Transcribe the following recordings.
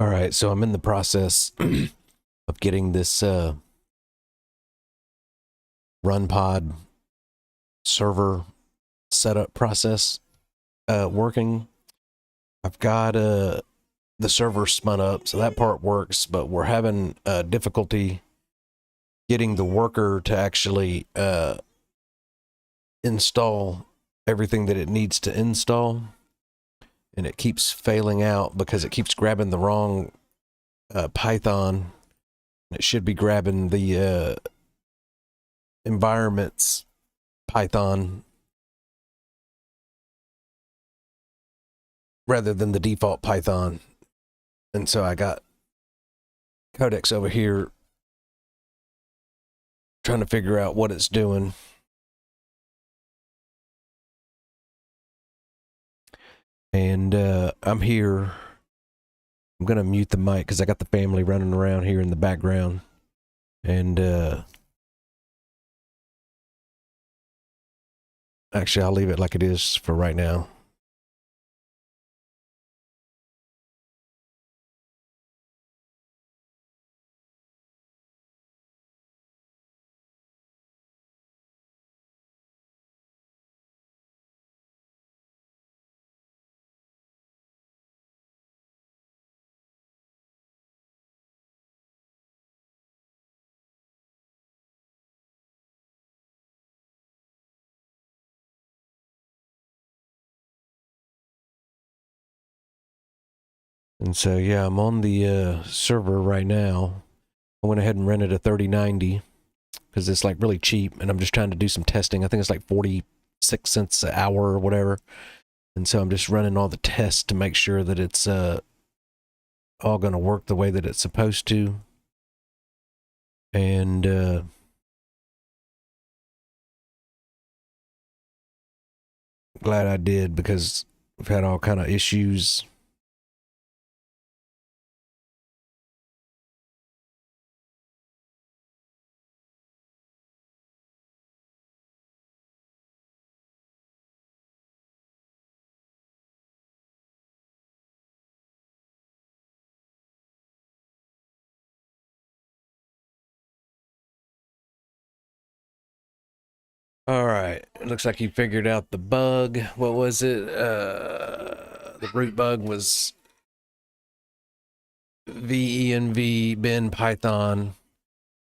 All right, so I'm in the process of getting this Runpod server setup process working. I've got the server spun up, so that part works, but we're having difficulty getting the worker to actually install everything that it needs to install, and it keeps failing out because it keeps grabbing the wrong Python. It should be grabbing the environments Python rather than the default Python. And so I got Codex over here trying to figure out what it's doing. And I'm here. I'm going to mute the mic because I got the family running around here in the background. And actually, I'll leave it like it is for right now. And so, yeah, I'm on the server right now. I went ahead and rented a 3090 because it's like really cheap, and I'm just trying to do some testing. I think it's like 46 cents an hour or whatever. And so I'm just running all the tests to make sure that it's all going to work the way that it's supposed to. And glad I did, because we've had all kind of issues. All right, it looks like he figured out the bug. What was it? The root bug was venv bin python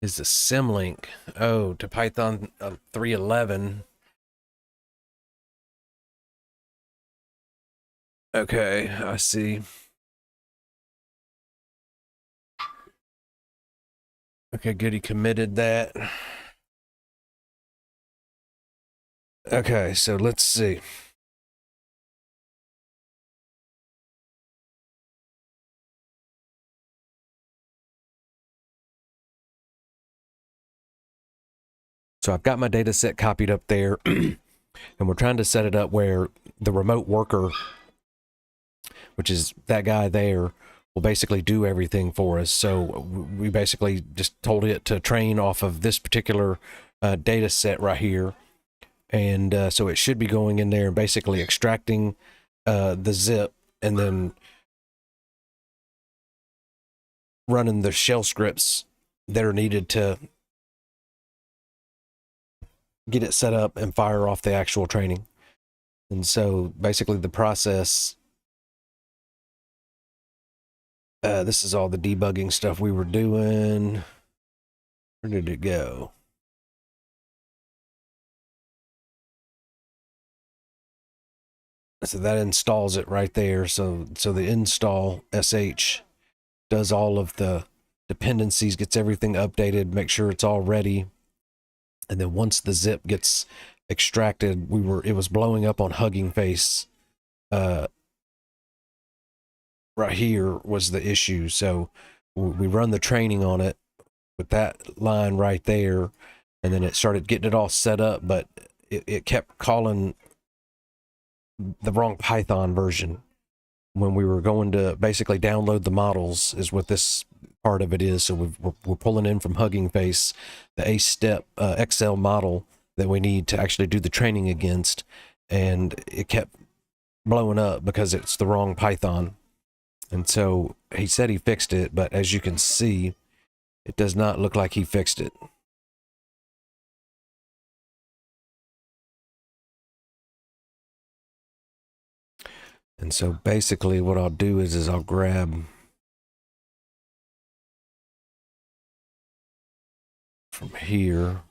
is the symlink. Oh, to Python 3.11. Okay, I see. Okay, good. He committed that. Okay, so let's see. So I've got my data set copied up there, and we're trying to set it up where the remote worker, which is that guy there, will basically do everything for us. So we basically just told it to train off of this particular data set right here. And so it should be going in there and basically extracting the zip and then running the shell scripts that are needed to get it set up and fire off the actual training. And so basically the process, this is all the debugging stuff we were doing. Where did it go? So that installs it right there. So the install sh does all of the dependencies, gets everything updated, make sure it's all ready. And then once the zip gets extracted, it was blowing up on Hugging Face. Right here was the issue. So we run the training on it with that line right there, and then it started getting it all set up, but it kept calling the wrong Python version when we were going to basically download the models, is what this part of it is. So we're pulling in from Hugging Face the A-step XL model that we need to actually do the training against, and it kept blowing up because it's the wrong Python. And so he said he fixed it, but as you can see, it does not look like he fixed it. And so basically what I'll do is I'll grab from here.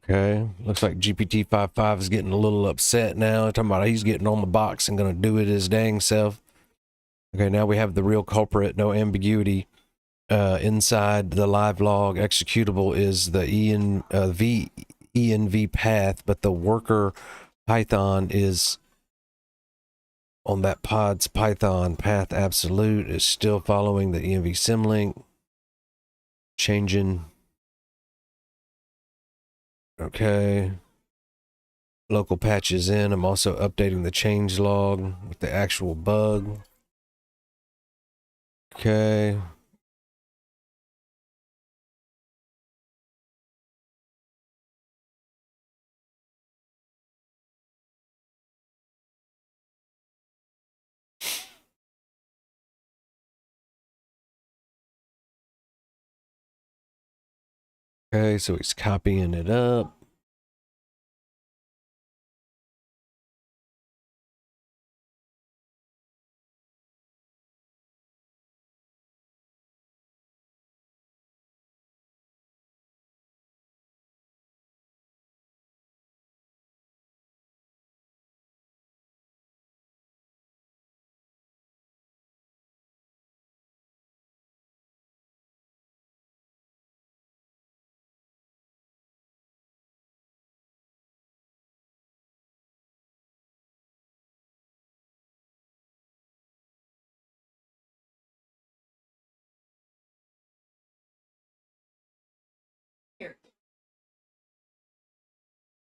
Okay, looks like GPT-5.5 is getting a little upset now. Talking about he's getting on the box and going to do it his dang self. Okay, now we have the real culprit, no ambiguity. Inside the live log executable is the env path, but the worker Python is on that pod's Python path absolute is still following the env symlink. Changing. Okay. Local patches in. I'm also updating the change log with the actual bug. Okay. Okay, so he's copying it up.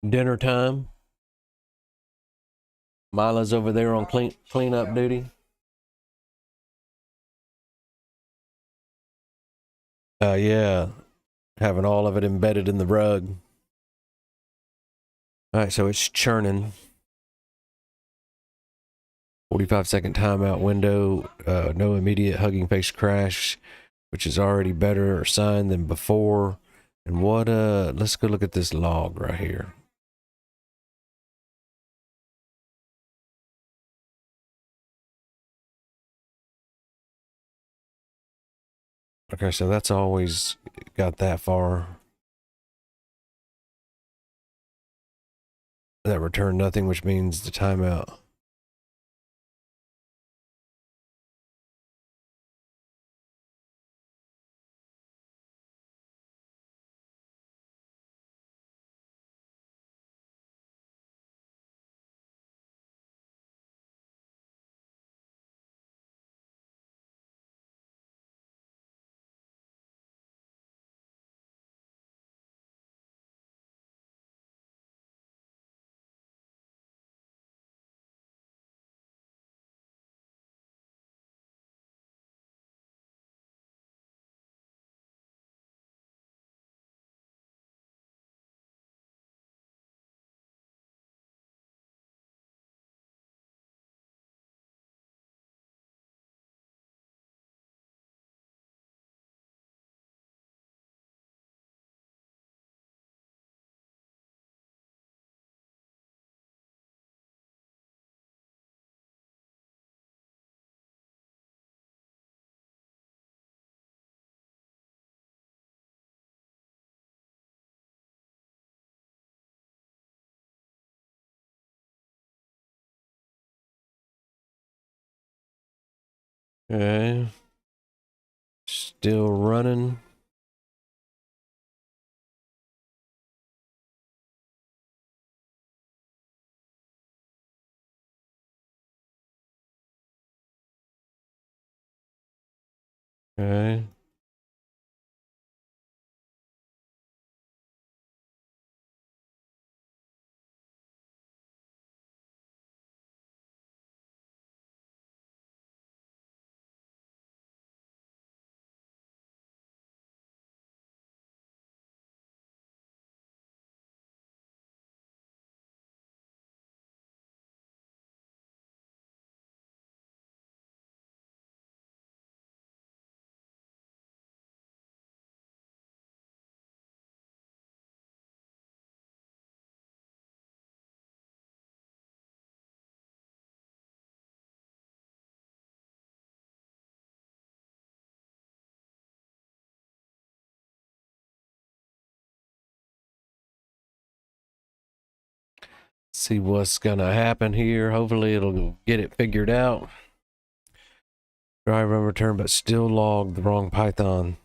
Dinner time. Mila's over there on cleanup duty. Yeah, having all of it embedded in the rug. All right, so it's churning. 45-second timeout window. No immediate Hugging Face crash, which is already better sign than before. And what? Let's go look at this log right here. Okay, so that's always got that far. That returned nothing, which means the timeout. Okay. Still running. Okay. See what's gonna happen here. Hopefully it'll get it figured out. Try run return, but still log the wrong Python.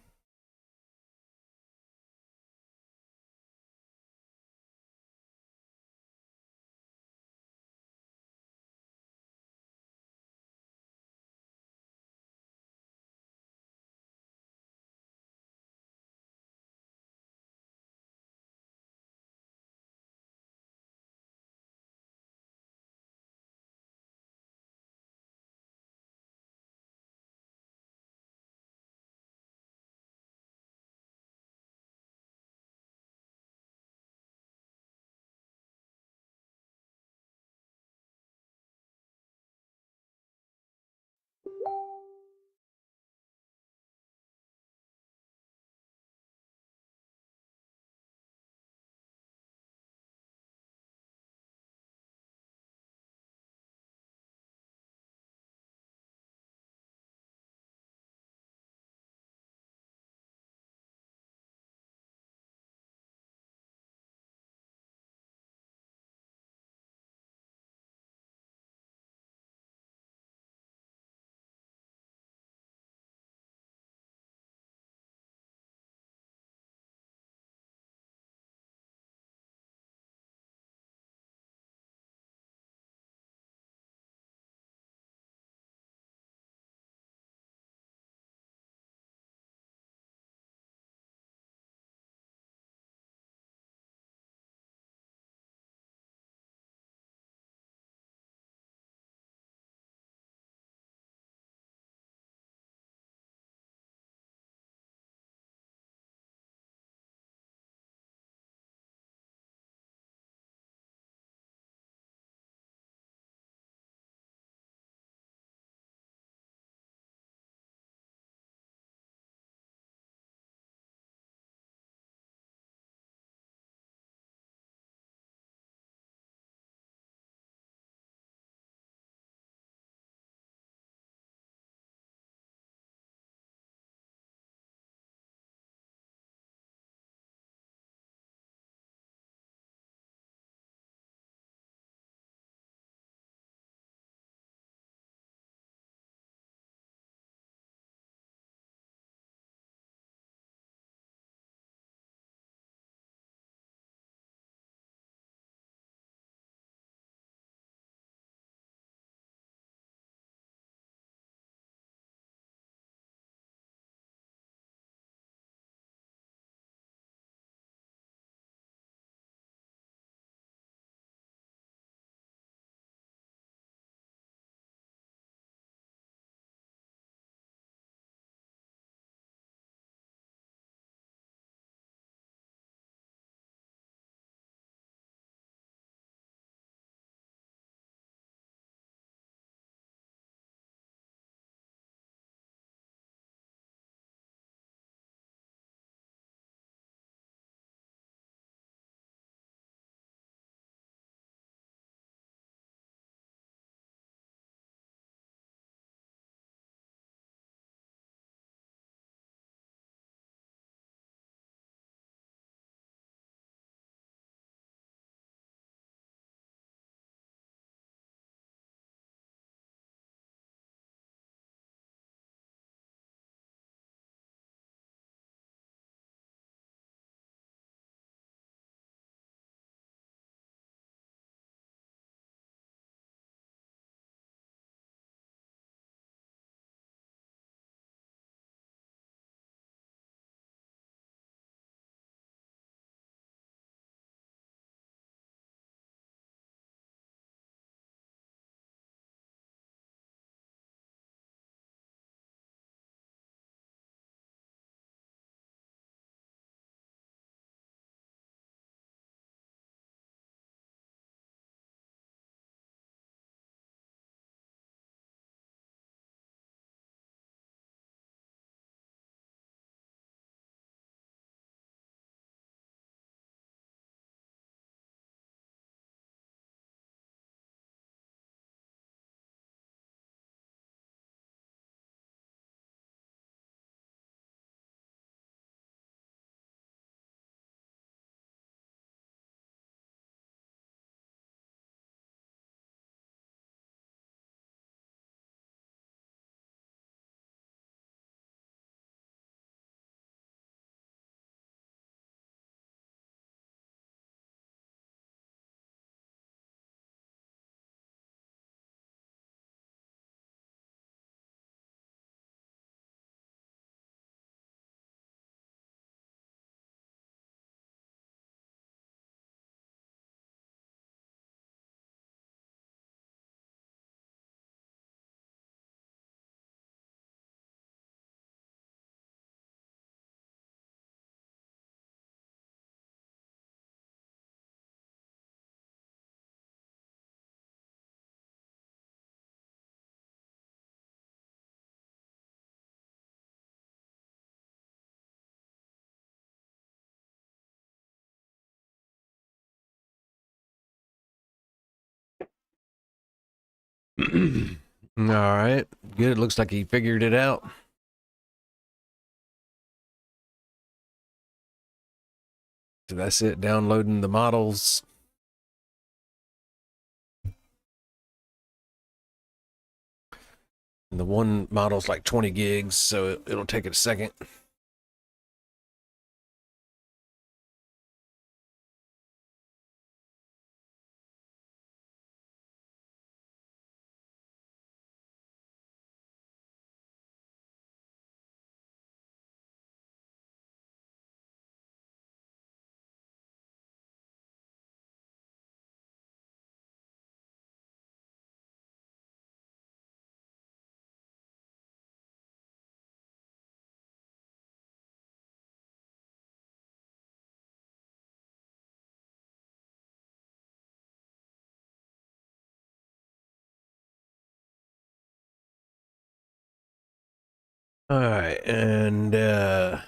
All right, good. Looks like he figured it out. So that's it, downloading the models. And the one model's like 20 gigs, so it'll take it a second. All right, and dun,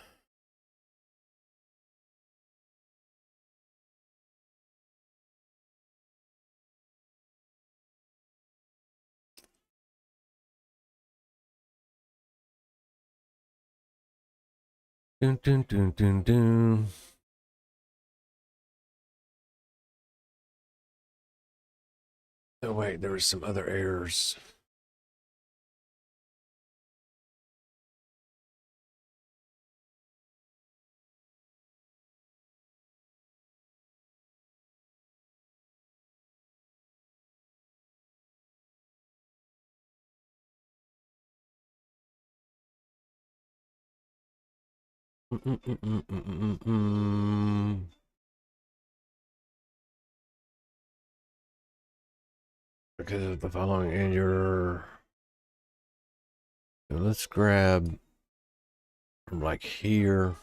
dun, dun, dun, dun. Oh wait, there was some other errors. Because of the following error. So let's grab from like here.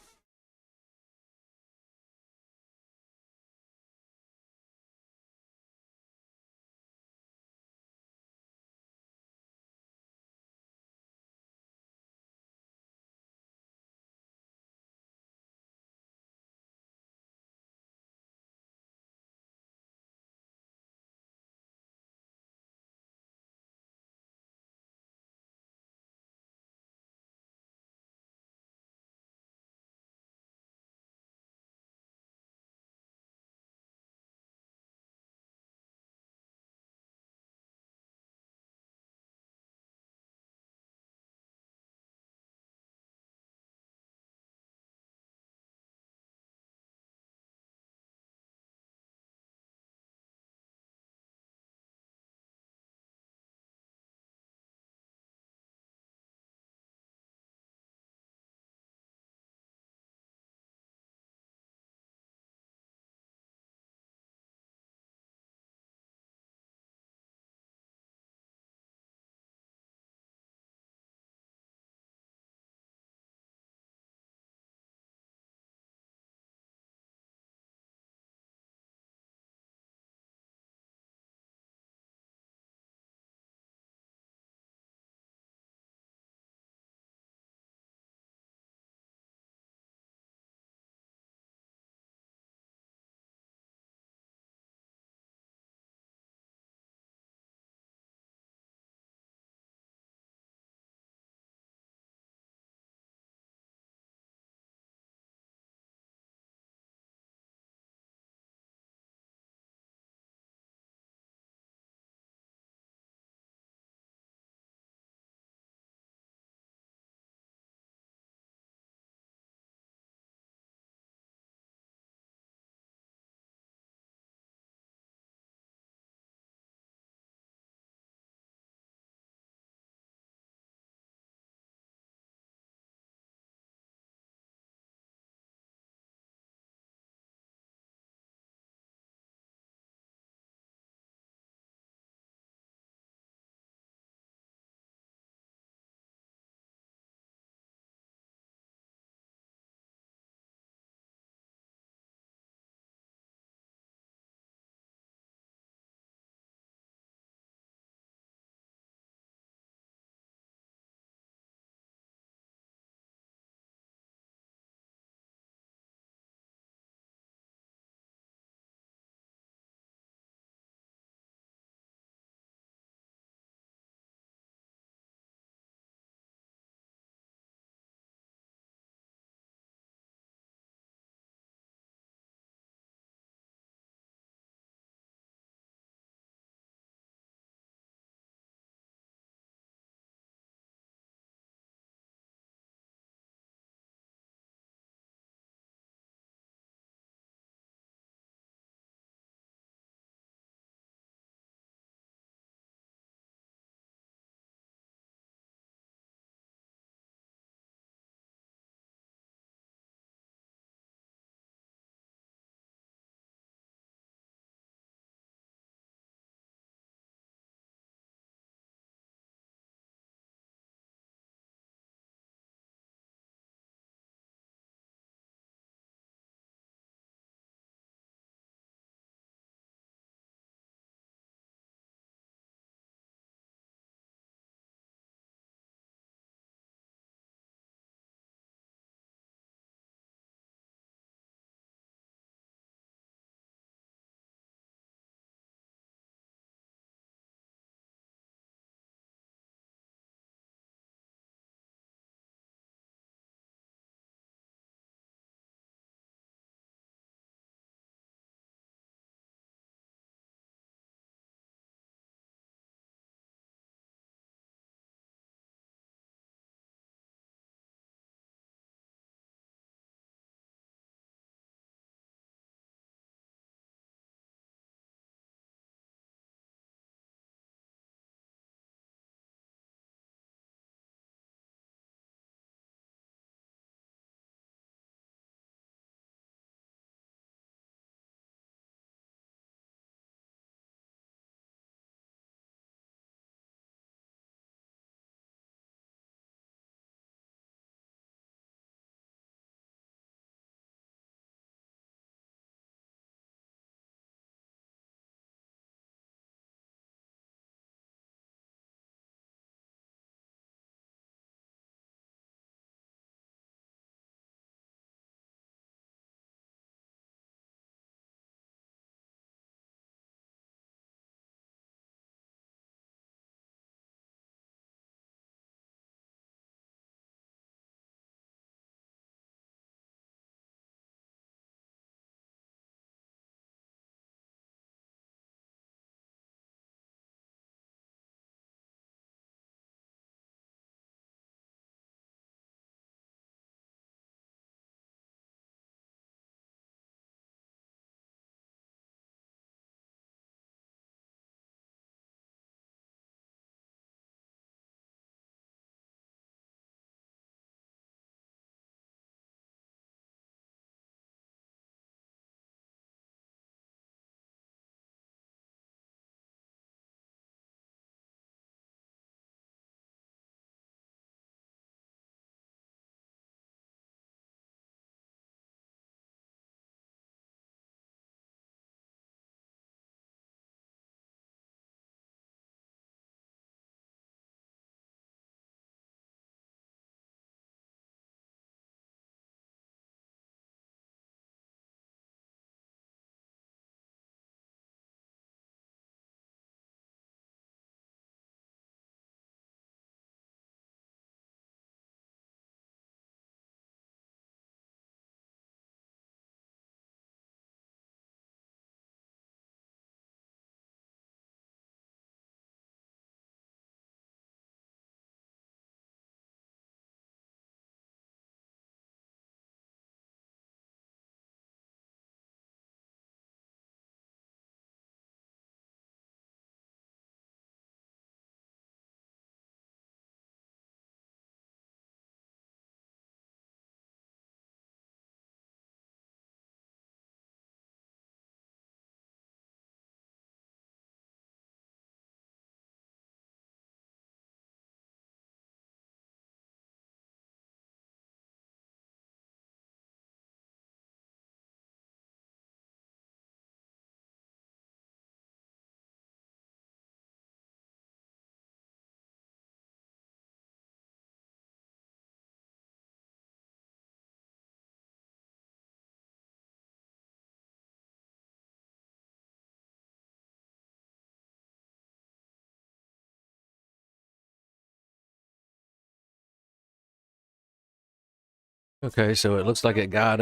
Okay, so it looks like it got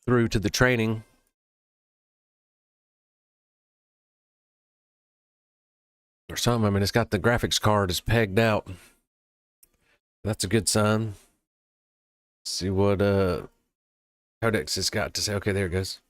through to the training. Or something. I mean, it's got the graphics card is pegged out. That's a good sign. Let's see what Codex has got to say. Okay, there it goes.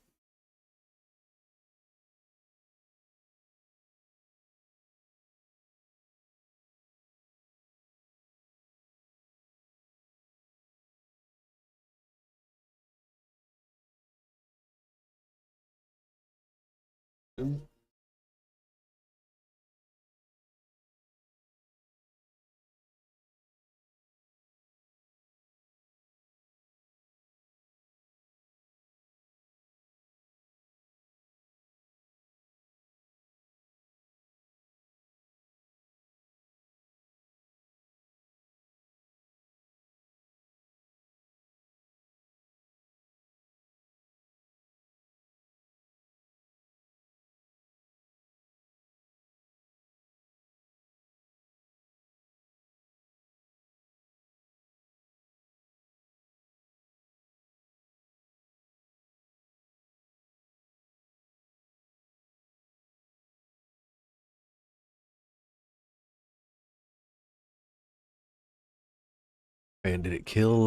And did it kill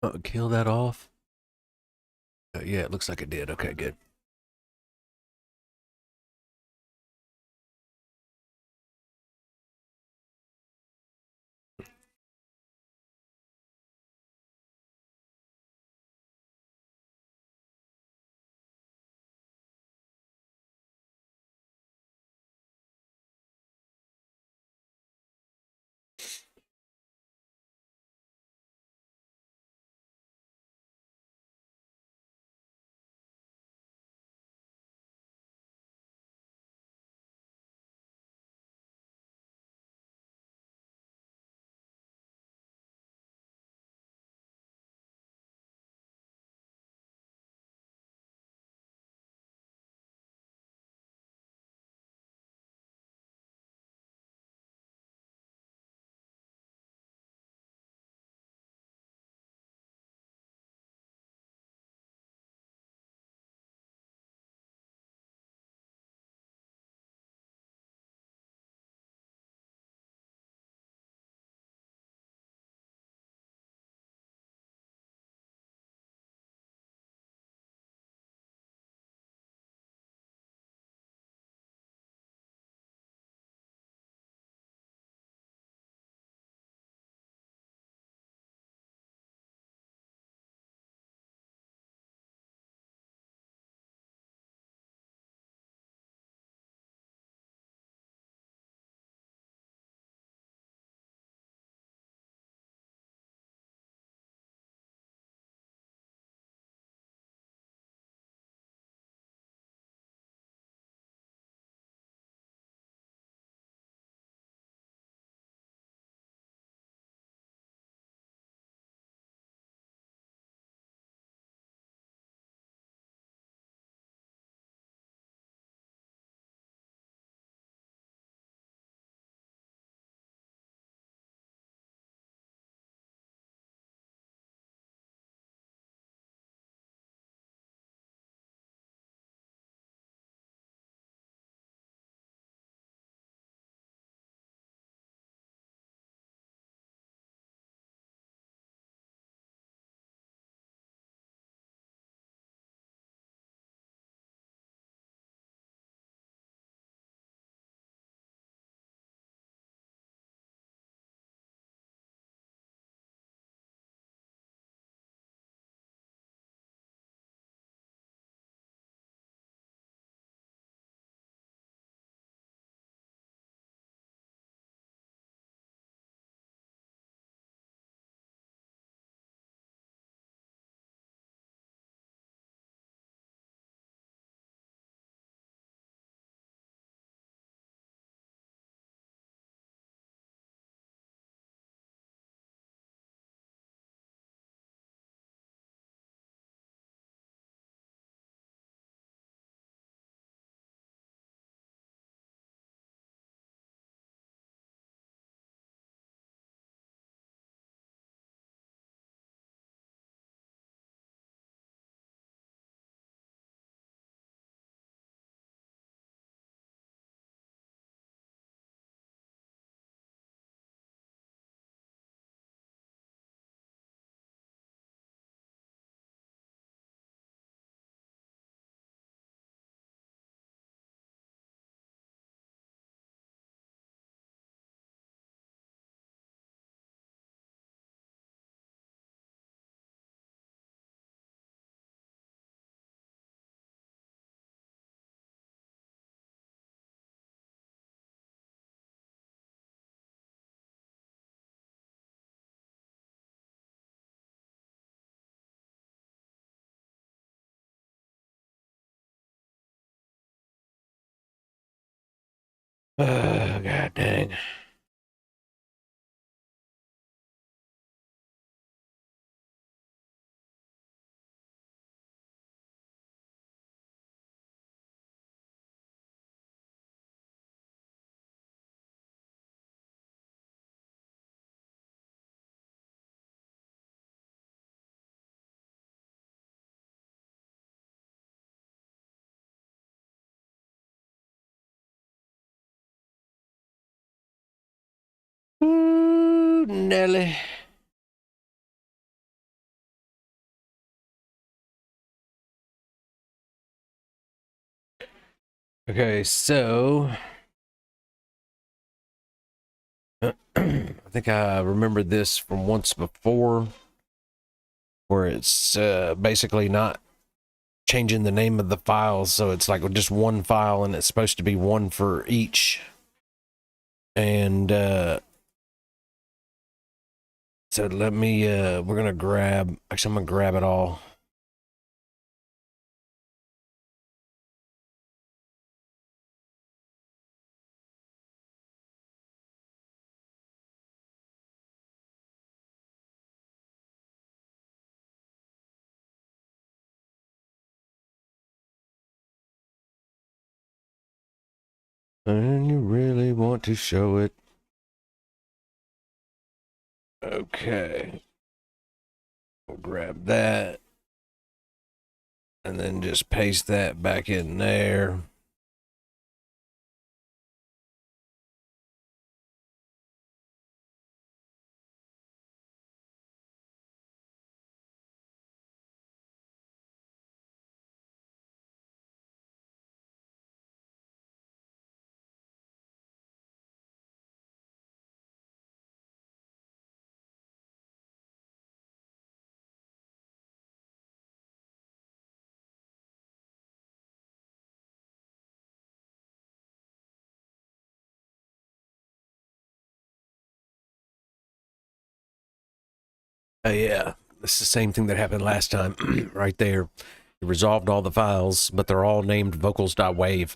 that off? Yeah, it looks like it did. Okay, good. God dang. Ooh, Nelly. Okay, so I think I remembered this from once before, where it's basically not changing the name of the files, so it's like just one file, and it's supposed to be one for each. And so let me. We're gonna grab. Actually, I'm gonna grab it all. And you really want to show it. Okay. We'll grab that. And then just paste that back in there. Yeah, it's the same thing that happened last time, right there. It resolved all the files, but they're all named vocals.wave.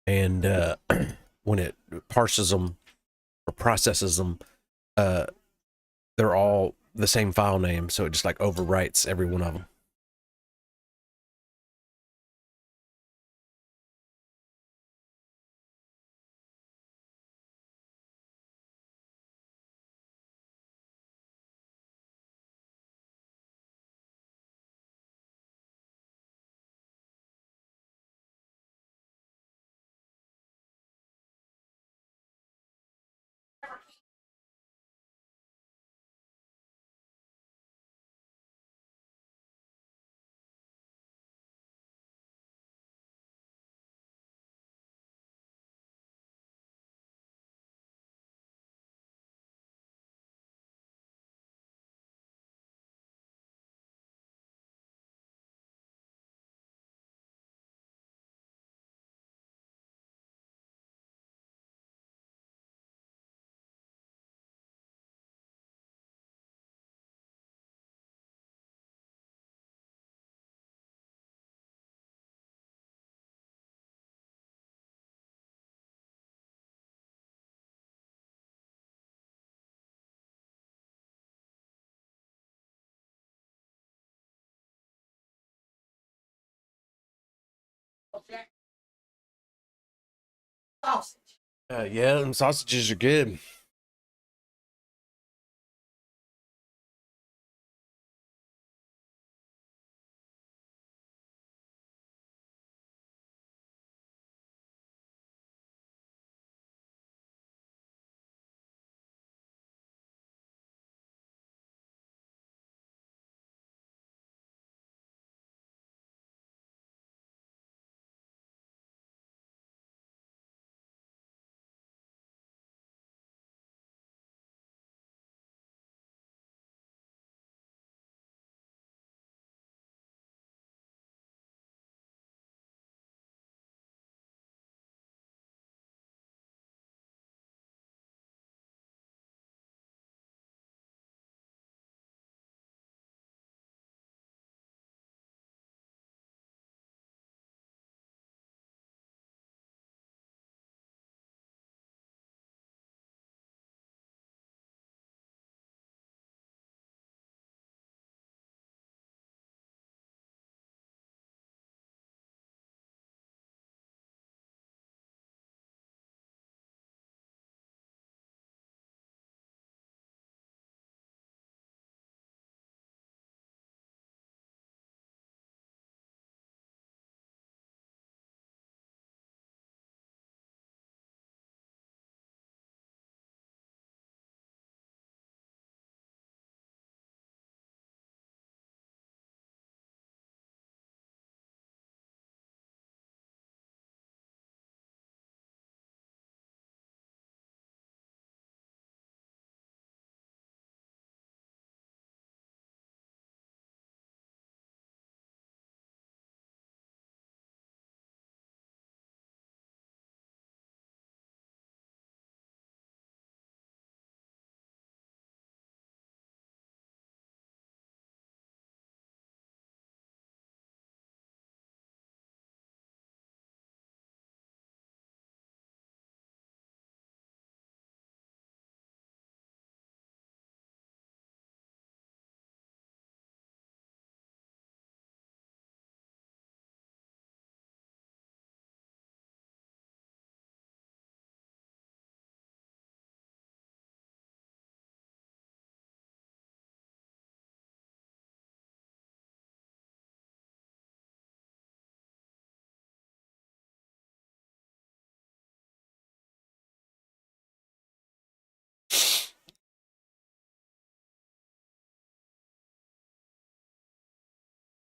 And when it parses them or processes them, uh, they're all the same file name, so it just like overwrites every one of them. Yeah, and sausages are good.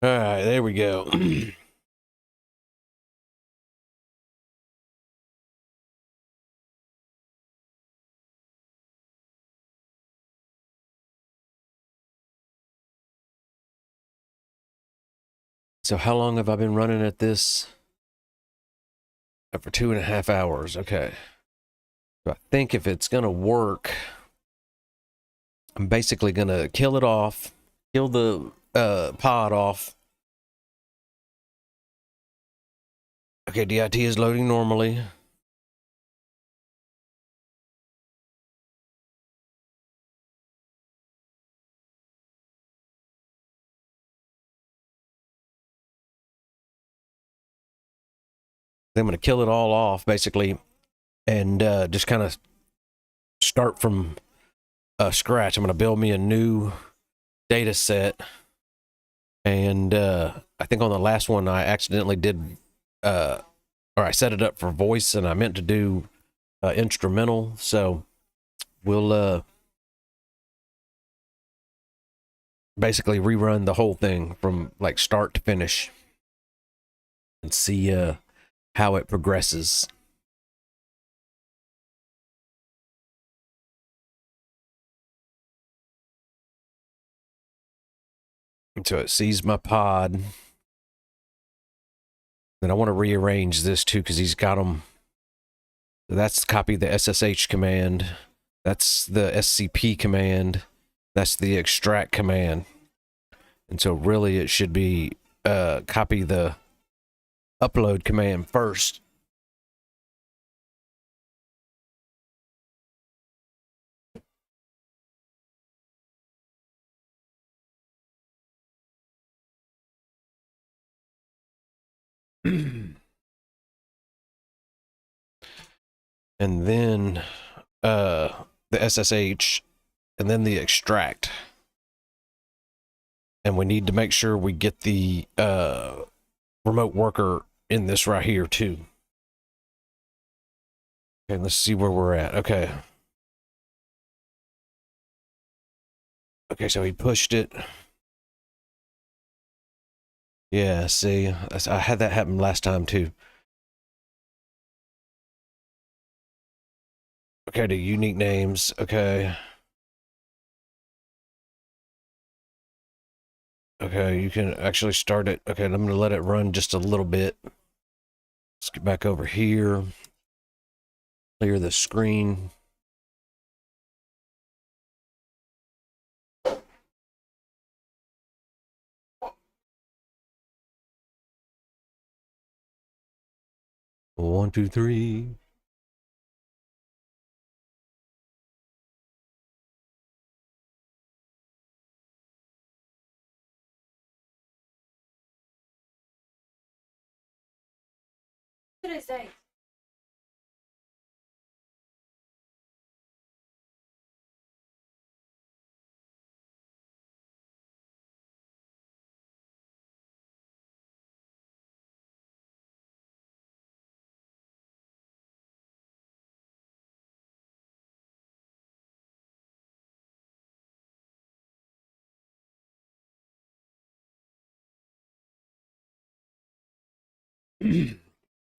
All right, there we go. So how long have I been running at this? For 2.5 hours. Okay. So I think if it's going to work, I'm basically going to kill it off, kill the pod off. Okay, DIT is loading normally. Then I'm going to kill it all off, basically, and just kind of start from scratch. I'm going to build me a new data set. And I think on the last one, I accidentally did, or I set it up for voice, and I meant to do instrumental. So we'll basically rerun the whole thing from like start to finish and see how it progresses. And so it sees my pod. Then I want to rearrange this too because he's got them. That's copy the SSH command. That's the SCP command. That's the extract command. And so really it should be copy the upload command first. And then the SSH, and then the extract. And we need to make sure we get the remote worker in this right here too. Okay, let's see where we're at. Okay. Okay, so he pushed it. Yeah, see, I had that happen last time too. Okay, the unique names. Okay. Okay, you can actually start it. Okay, I'm going to let it run just a little bit. Let's get back over here. Clear the screen. One, two, three. Today's date.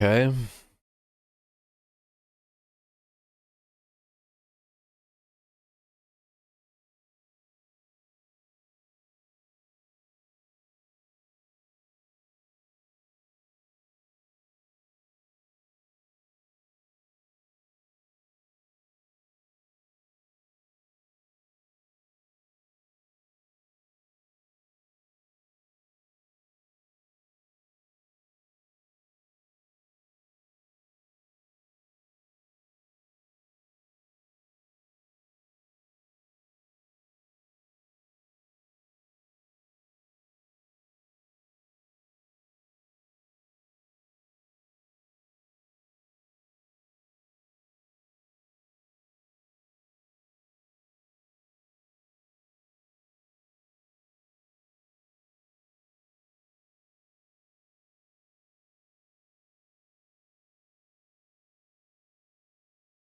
Okay.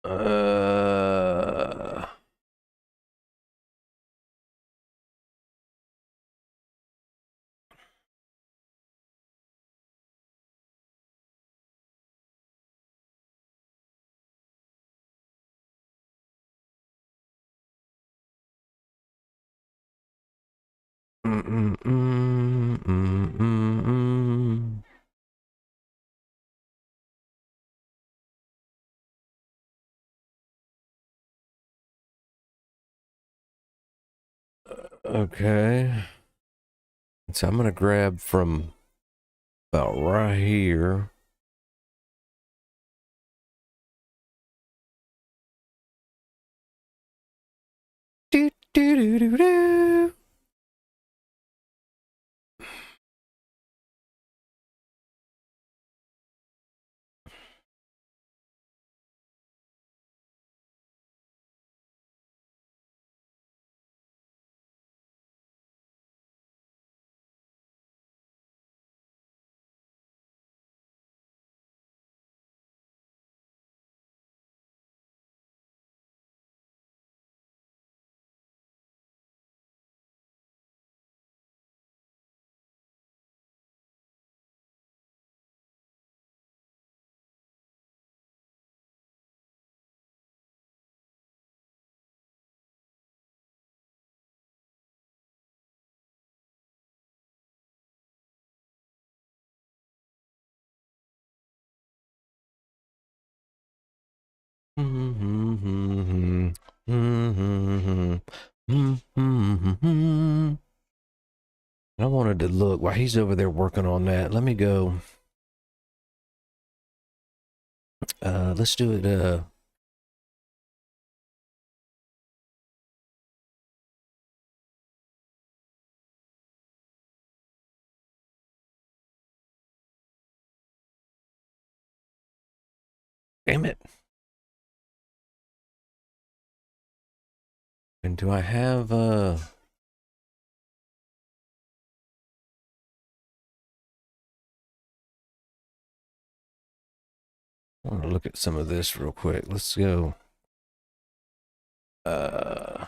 Uh, Okay. So I'm going to grab from about right here. Do, do, do, do, do. I wanted to look while he's over there working on that. Let me go. Let's do it. Damn it. And do I have I want to look at some of this real quick. Let's go. Uh,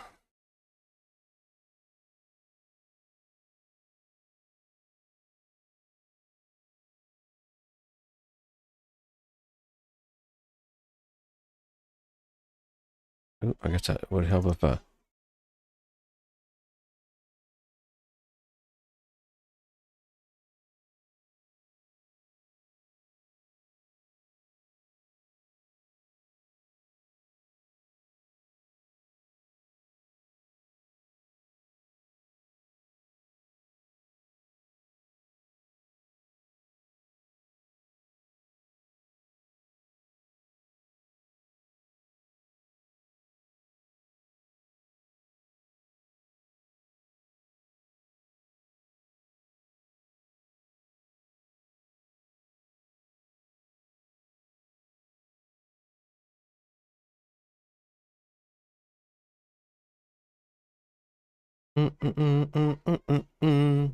I guess that would help if I. Mm, mm, mm, mm, mm, mm, mm.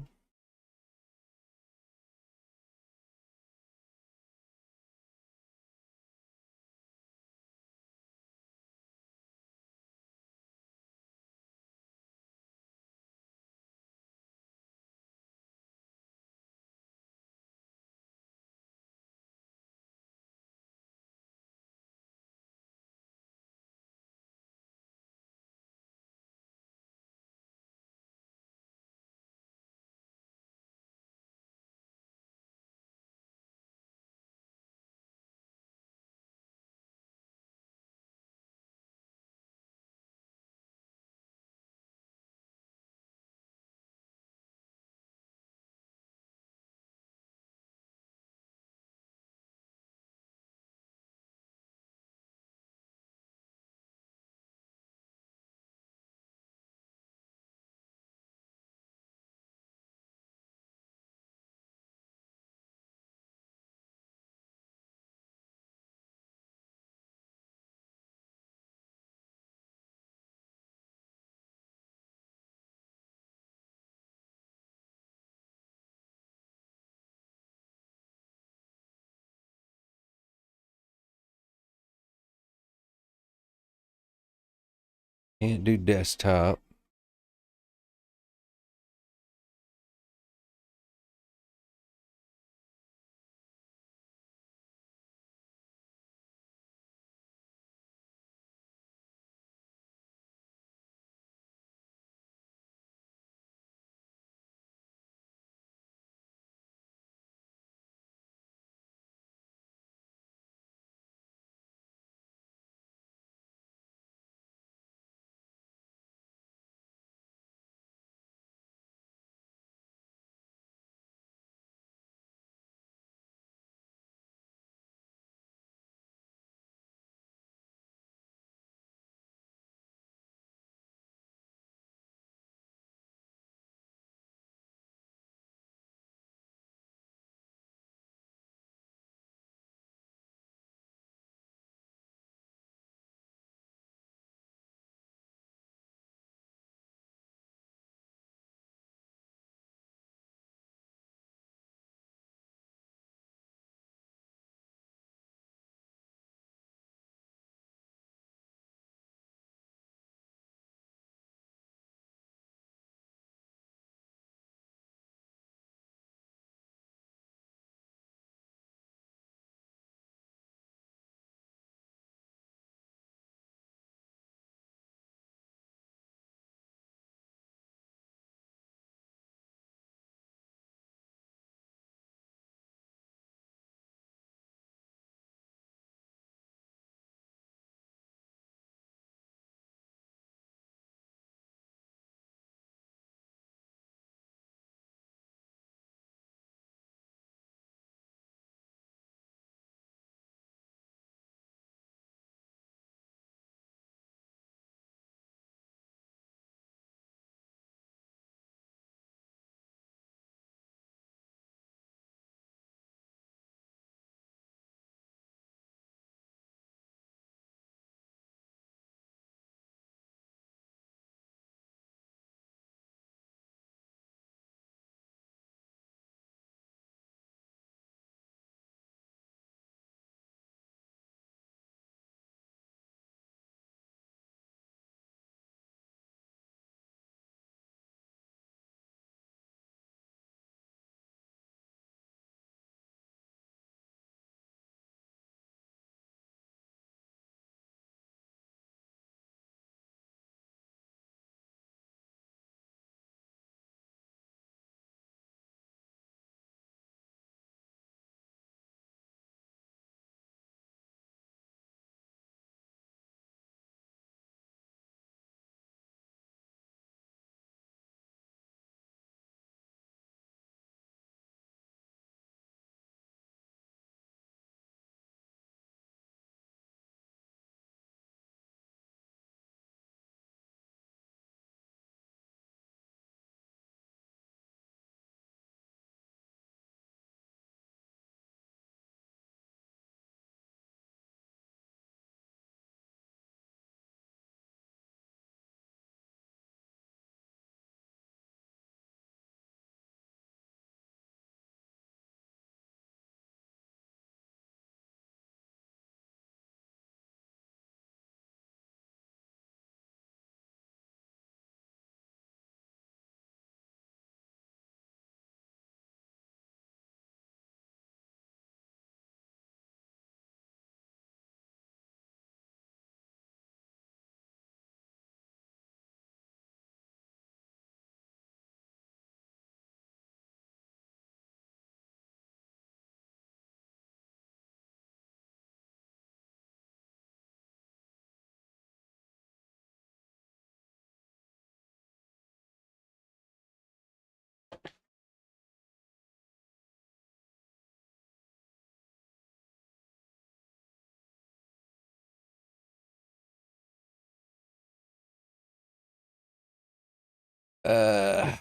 Can't do desktop. Uh,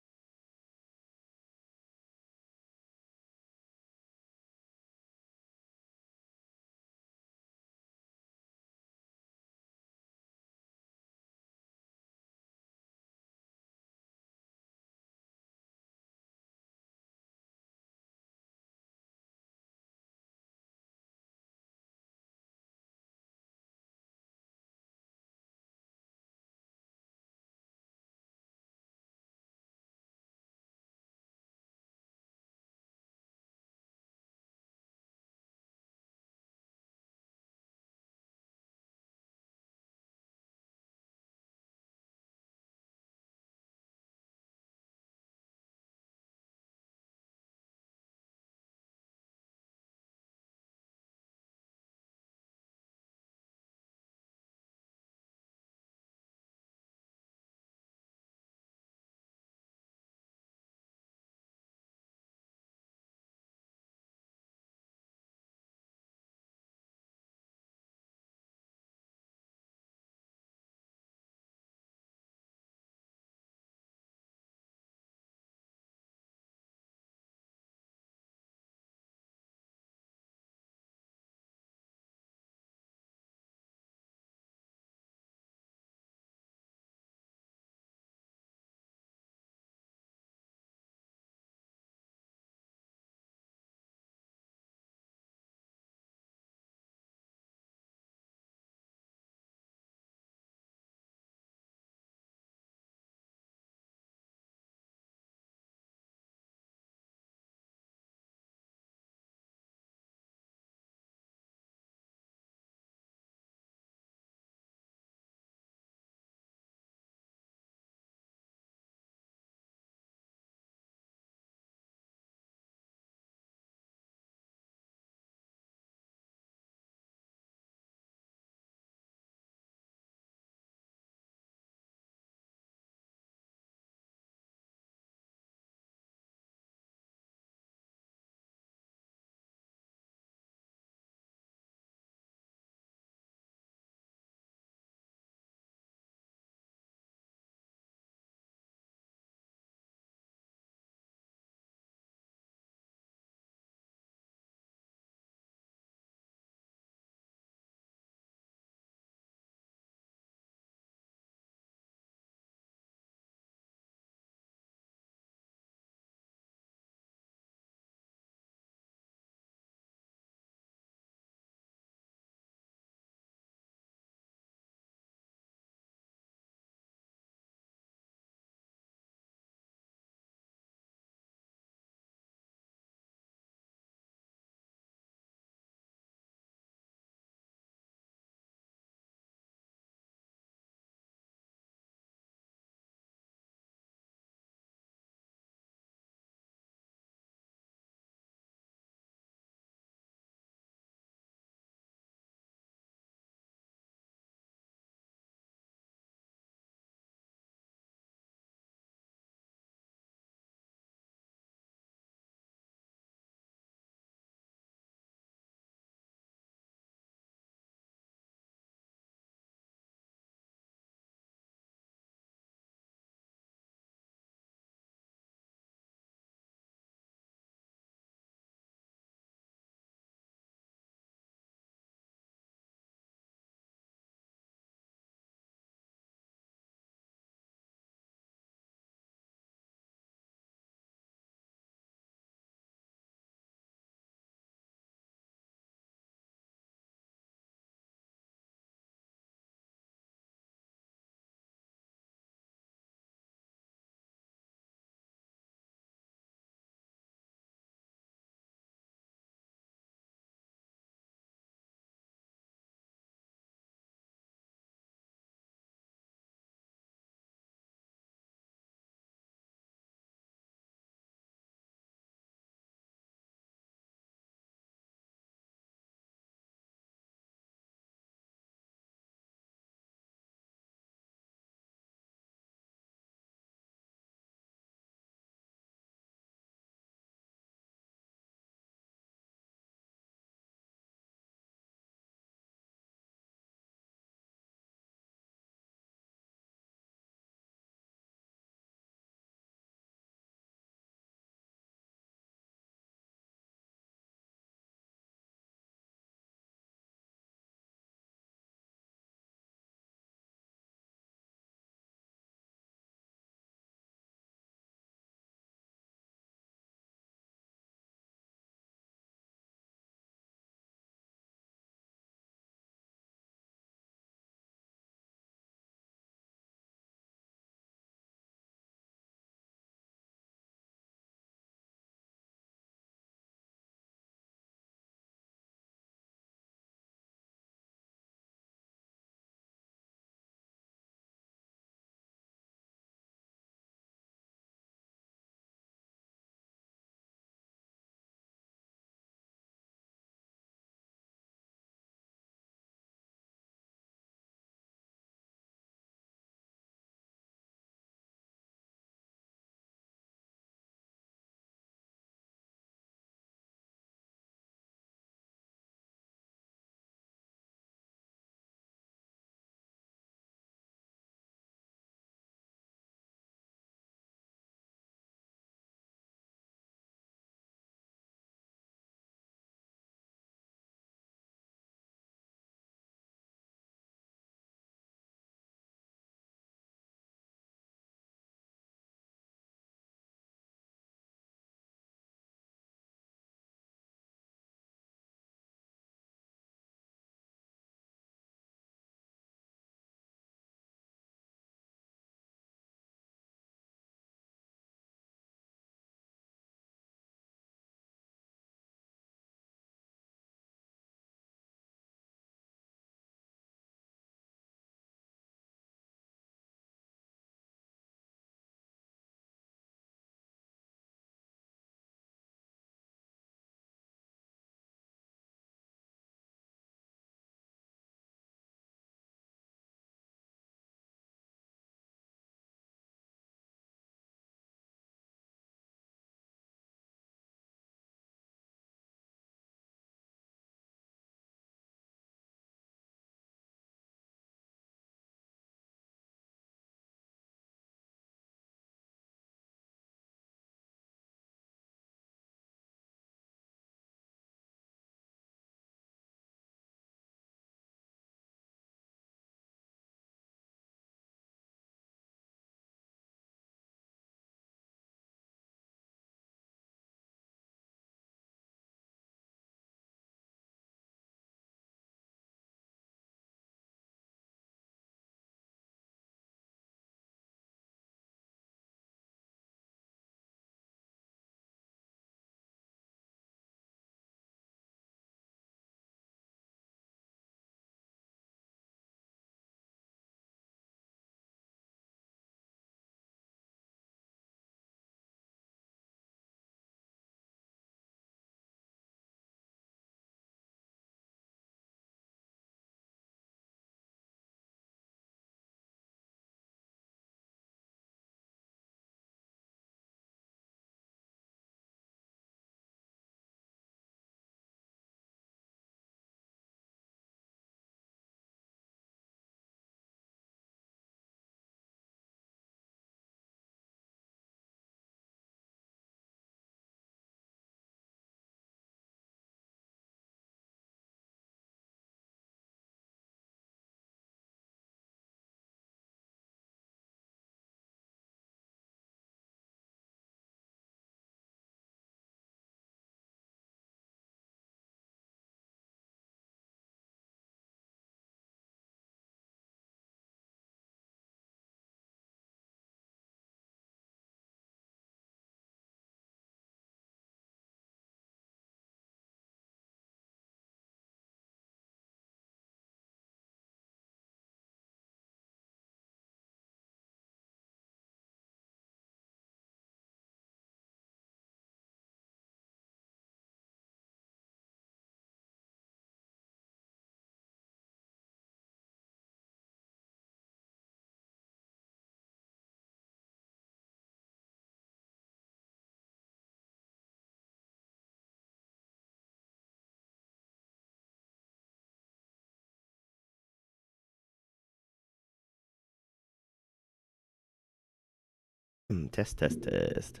Test, test, test.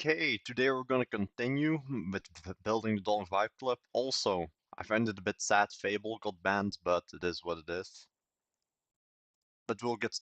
Okay, today we're gonna continue with building the Dolphin Vibe Club. Also, I find it a bit sad Fable got banned, but it is what it is. But we'll get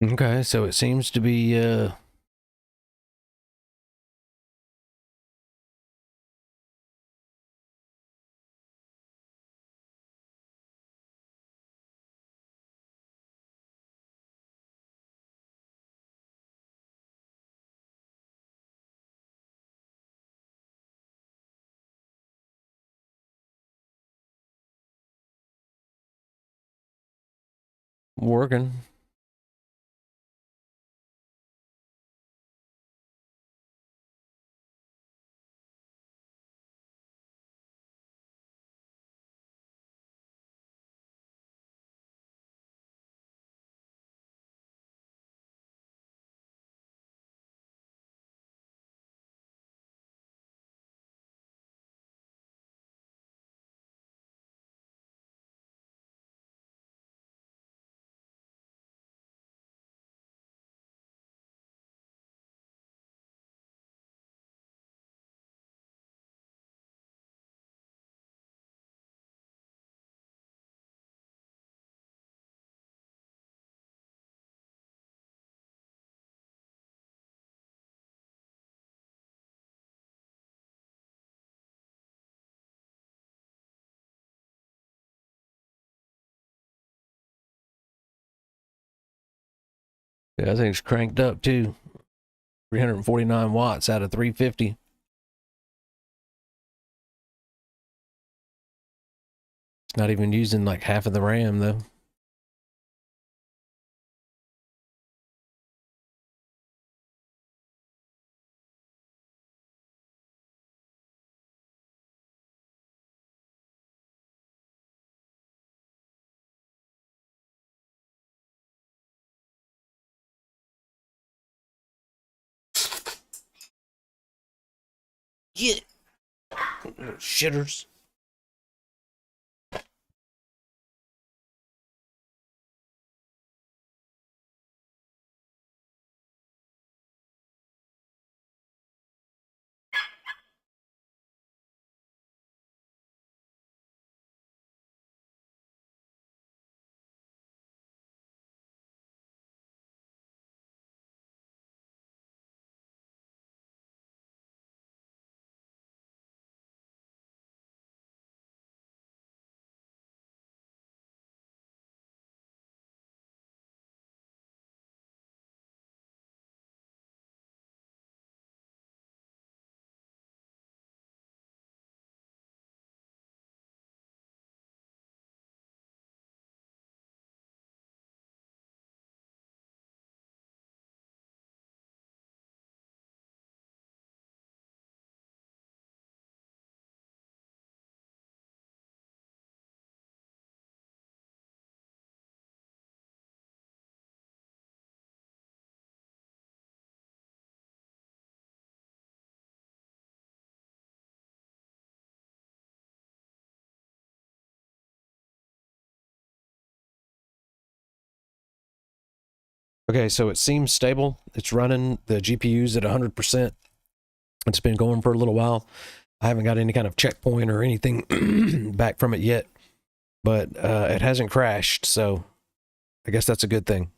Okay, so it seems to be working. Yeah, I think it's cranked up too. 349 watts out of 350. It's not even using like half of the RAM though. Yeah. Shitters. Okay, so it seems stable. It's running. The GPU's at 100%. It's been going for a little while. I haven't got any kind of checkpoint or anything back from it yet, but it hasn't crashed, so I guess that's a good thing.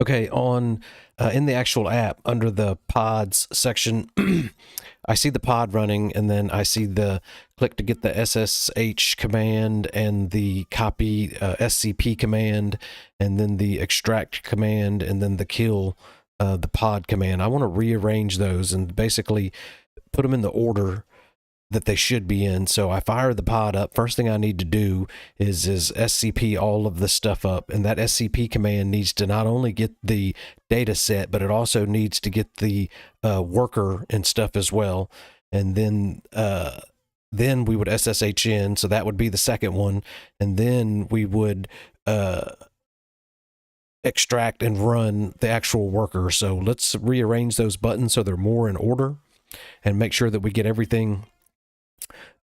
Okay, on in the actual app under the pods section, I see the pod running, and then I see the click to get the SSH command and the copy SCP command, and then the extract command, and then the kill the pod command. I want to rearrange those and basically put them in the order that they should be in. So I fire the pod up. First thing I need to do is SCP all of the stuff up, and that SCP command needs to not only get the data set, but it also needs to get the worker and stuff as well. And then we would SSH in, so that would be the second one, and then we would extract and run the actual worker. So let's rearrange those buttons so they're more in order, and make sure that we get everything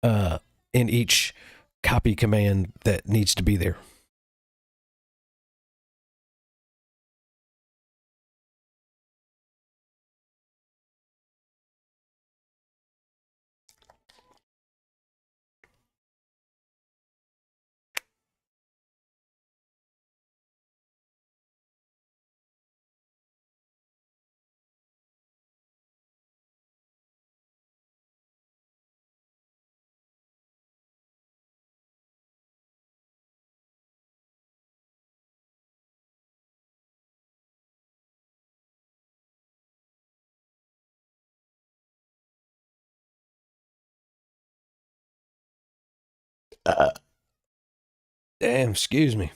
in each copy command that needs to be there. Damn, excuse me.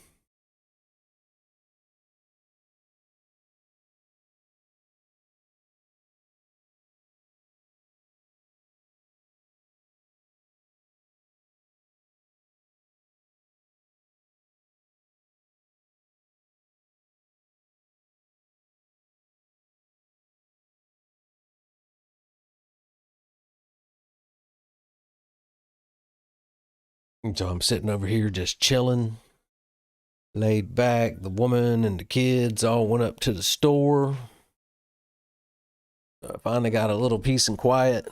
So I'm sitting over here just chilling, laid back. The woman and the kids all went up to the store. I finally got a little peace and quiet.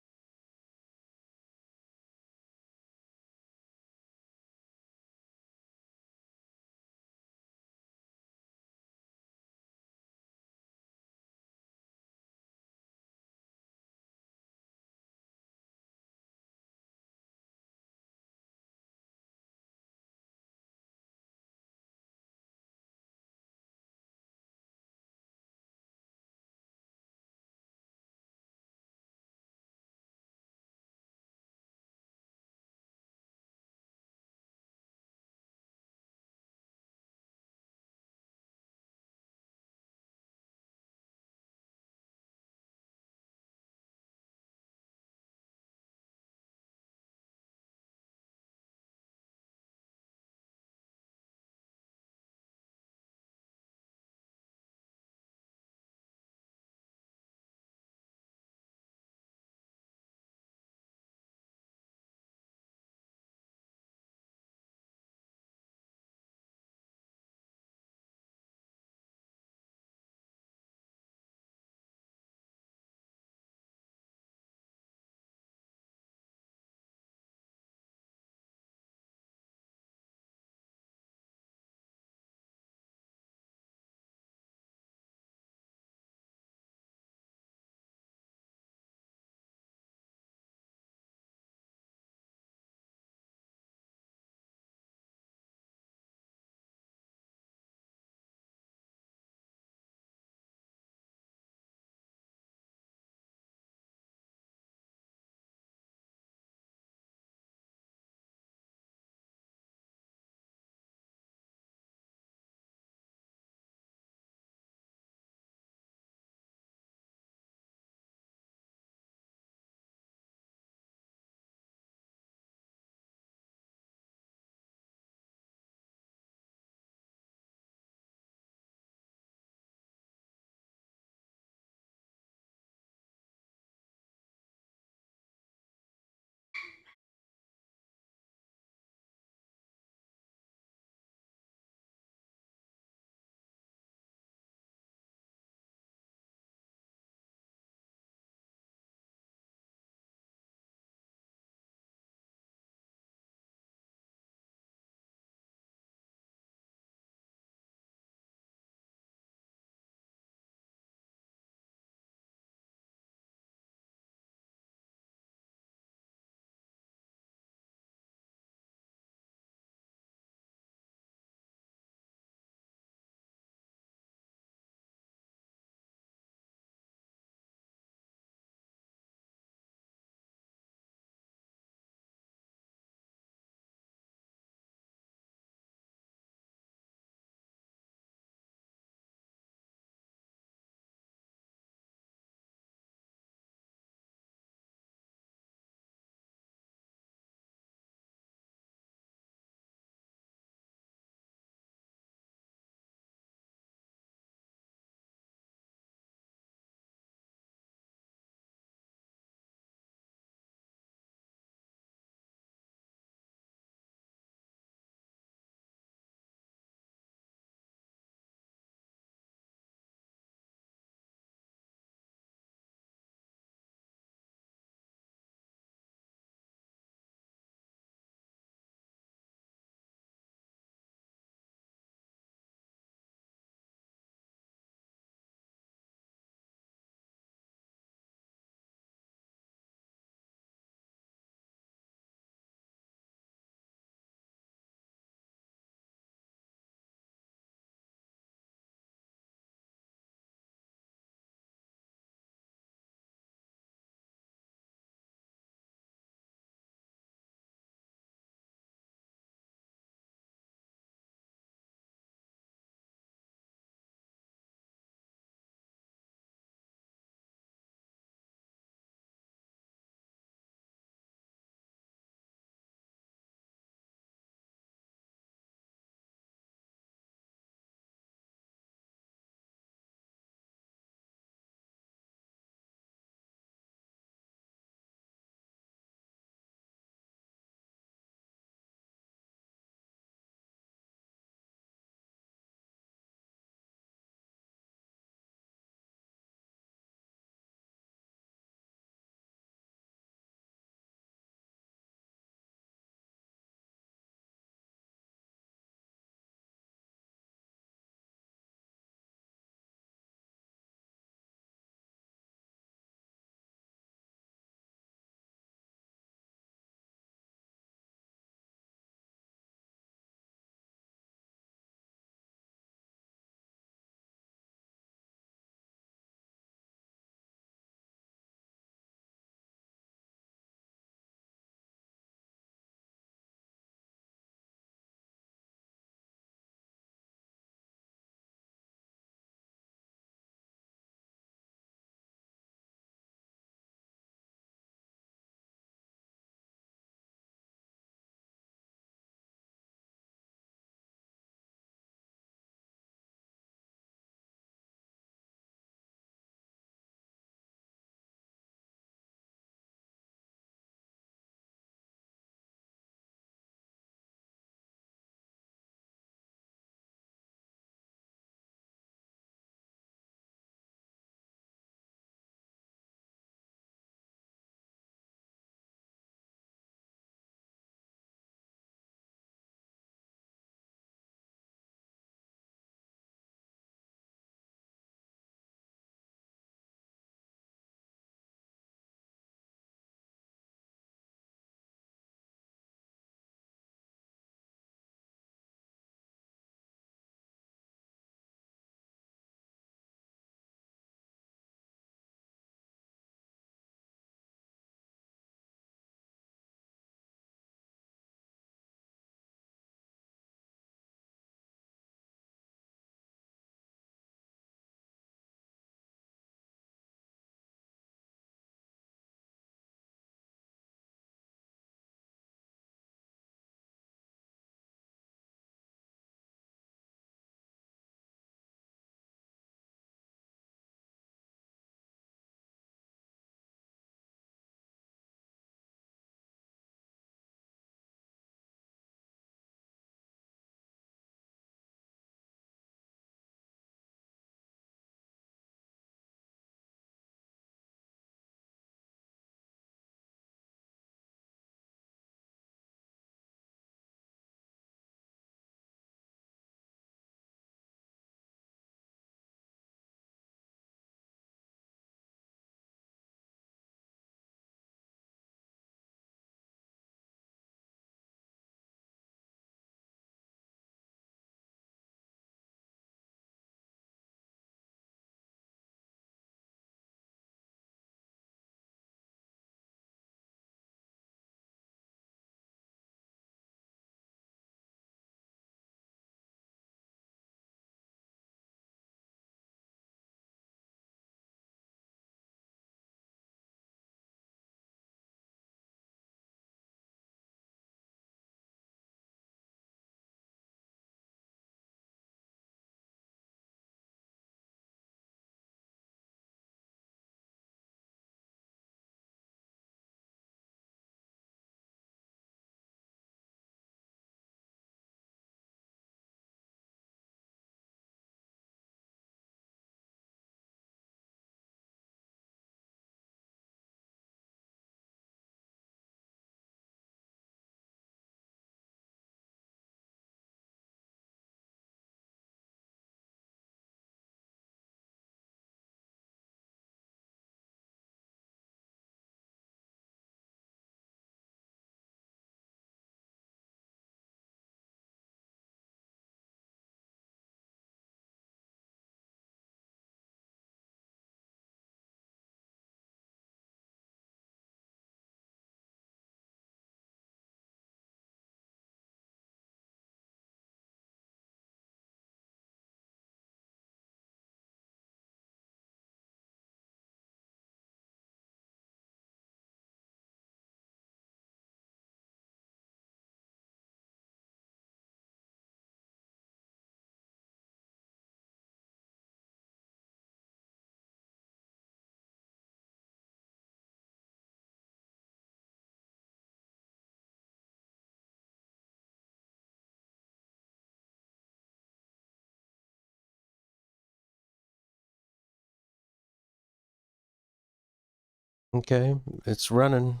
Okay, it's running.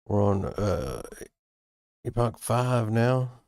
We're on Epoch 5 now.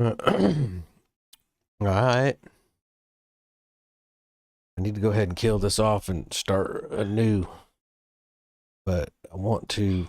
All right. I need to go ahead and kill this off and start anew. But I want to.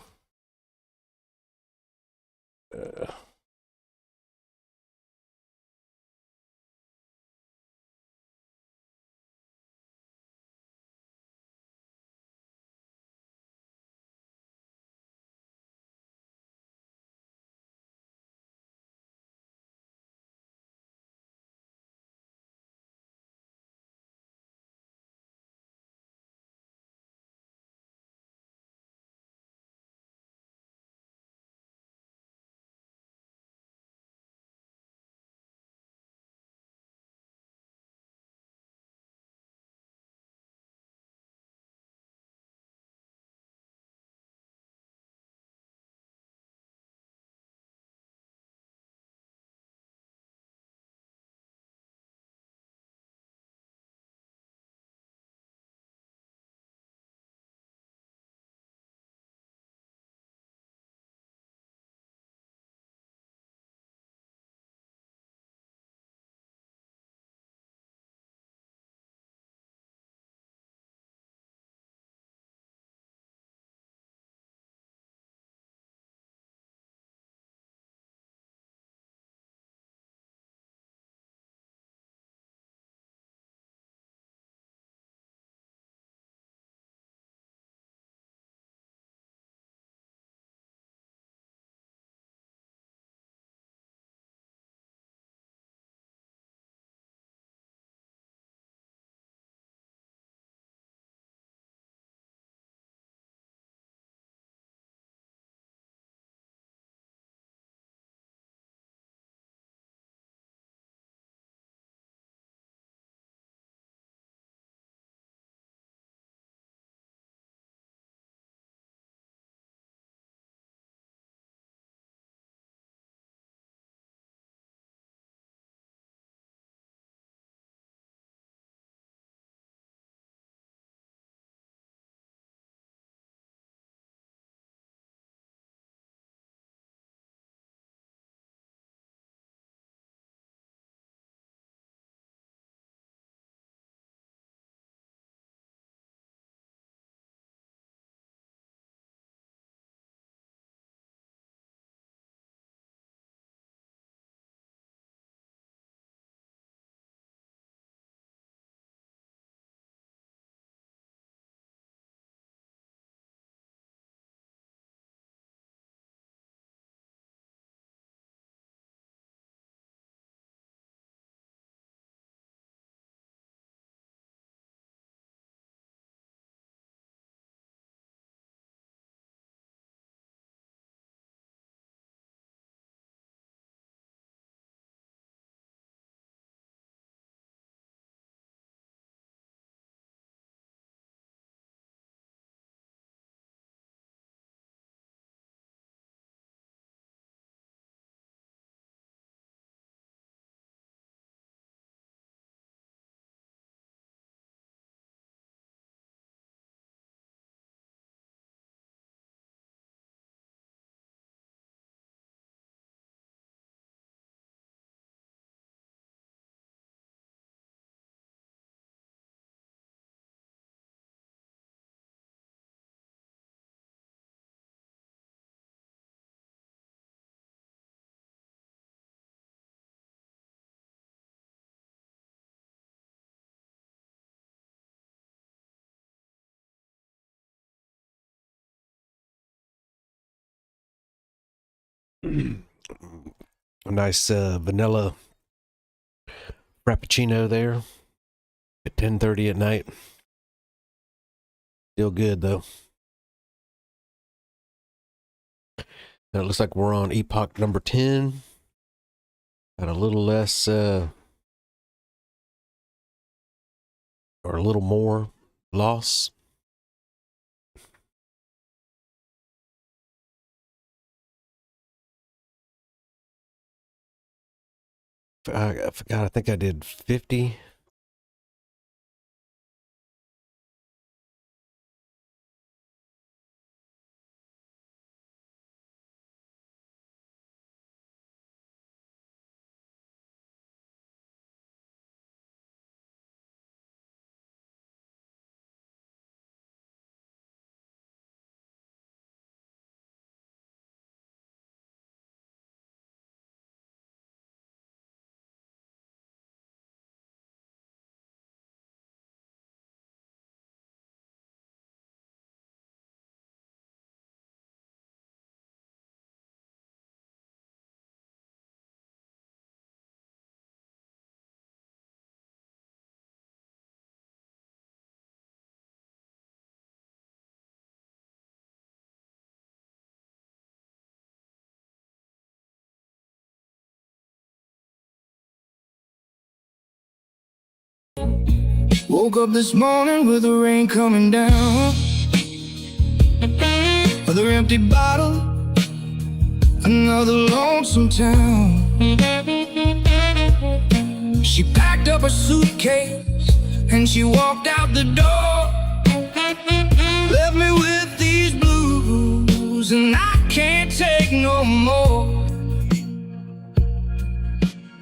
A nice vanilla frappuccino there at 10:30 at night. Still good though. Now it looks like we're on epoch number 10. Got a little less or a little more loss. I forgot. I think I did 50. Woke up this morning with the rain coming down, another empty bottle, another lonesome town. She packed up her suitcase and she walked out the door, left me with these blues, and I can't take no more.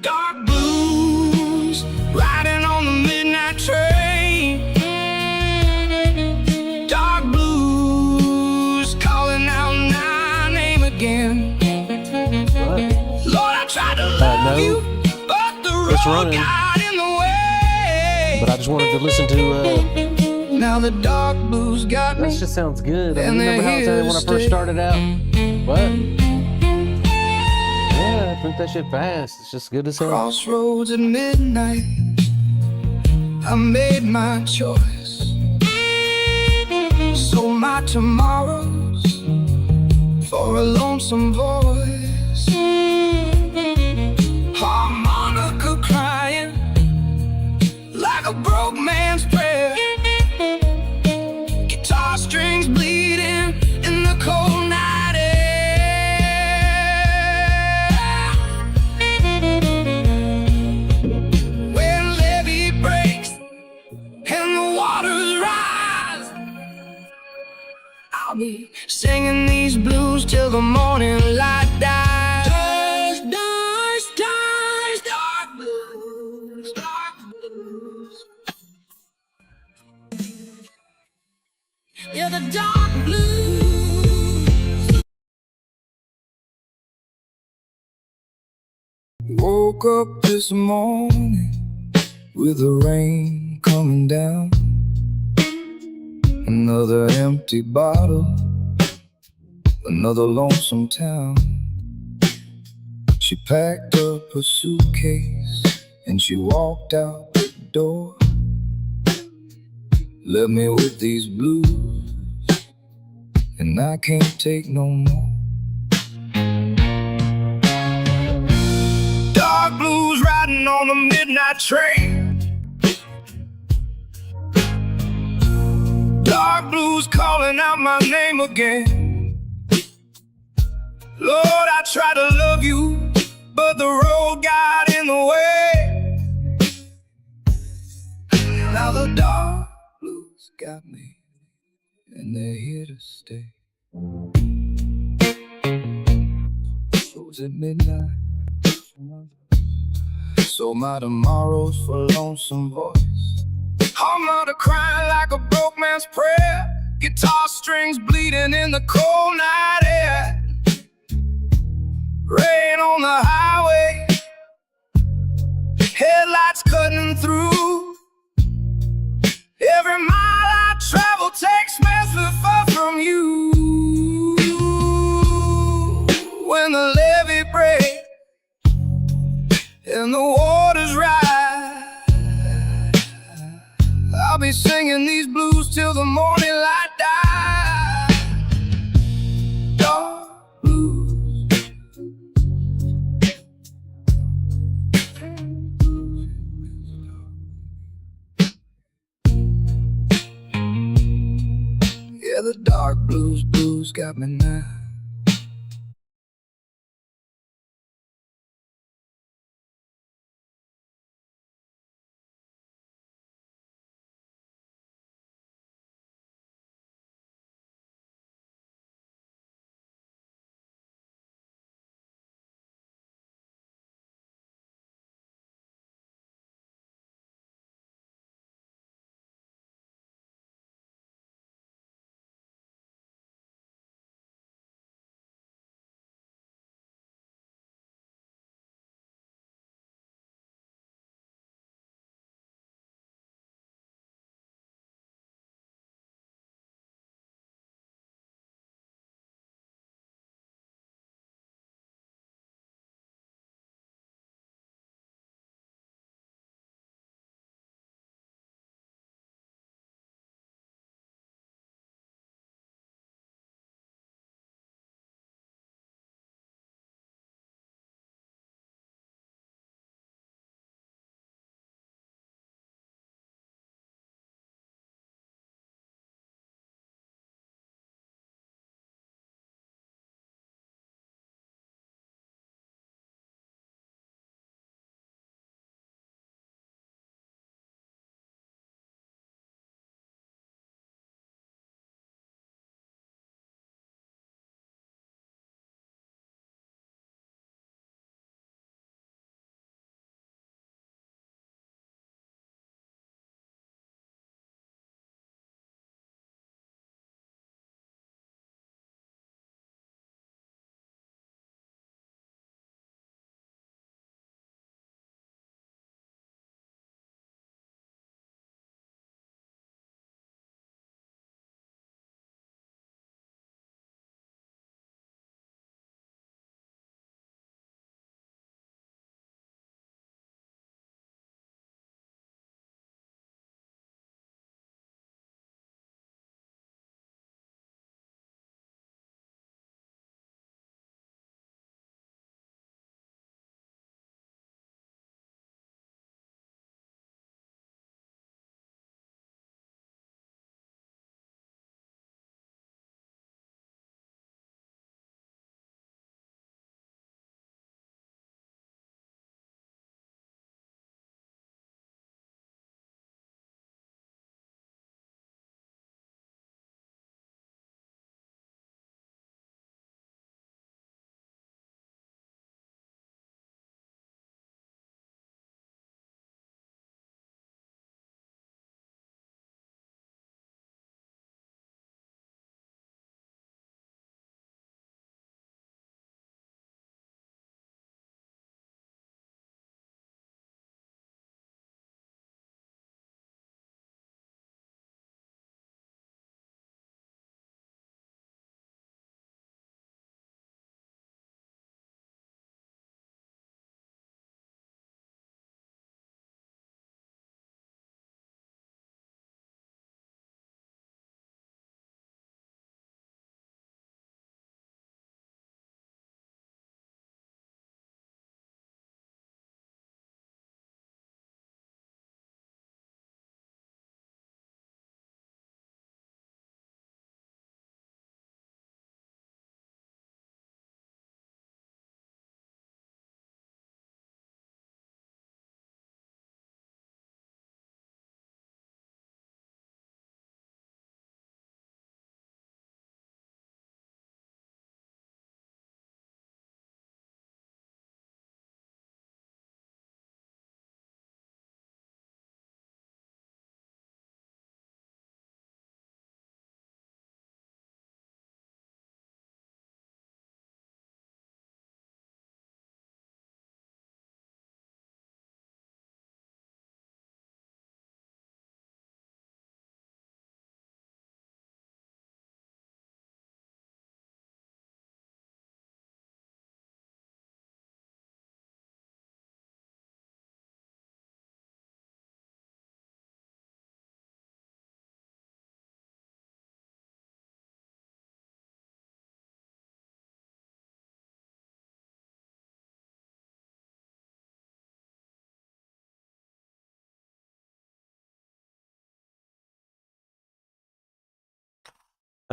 Dark blues, riding on the midnight train. Dark blues, calling out my name again. Lord, I tried to love no. you, but the It's road running. got in the way. But I just wanted to listen to. Now the dark blues got me. That just sounds good. I And mean, remember how it they're sounded here when I to first stay. started out? What? Yeah, I think that shit fast. It's just good as hell. Crossroads at midnight, I made my choice. Sold my tomorrows for a lonesome voice. Harmonica crying like a broke man's prayer. Guitar strings bleeding in the cold night air. When levee breaks and the waters rise, I'll be singing these blues till the morning light dies. Dark blues, dark blues. Yeah, the dark blues. Woke up this morning with the rain coming down, another empty bottle, another lonesome town. She packed up her suitcase and she walked out the door, left me with these blues, and I can't take no more. Dark blues riding on the midnight train. Dark blues calling out my name again. Lord, I tried to love you, but the road got in the way. Now the dark blues got me, and they're here to stay. Shows at midnight, so my tomorrow's for lonesome voice. I'm out of crying like a broke man's prayer. Guitar strings bleeding in the cold night air. Rain on the highway, headlights cutting through. Every mile I travel takes me so far from you. When the levee breaks and the waters rise, I'll be singing these blues till the morning light dies. Dark blues. Yeah, the dark blues got me now.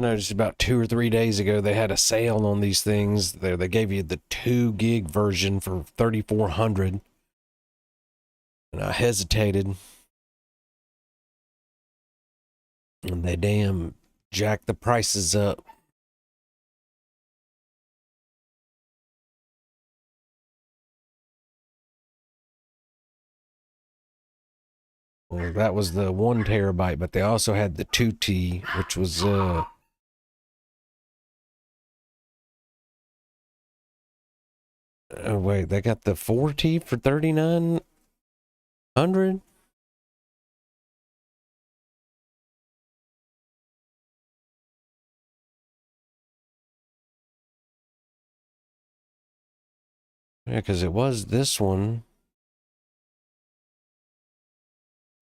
I know just about 2 or 3 days ago they had a sale on these things. They gave you the 2 gig version for $3,400, and I hesitated, and they damn jacked the prices up. Well, that was the 1 terabyte, but they also had the 2T, which was oh wait, they got the 4T for $3,900. Yeah, because it was this one.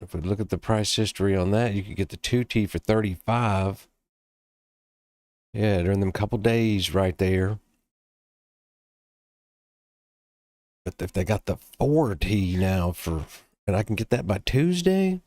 If we look at the price history on that, you could get the 2T for 35. Yeah, during them couple days right there. But if they got the 4T now and I can get that by Tuesday.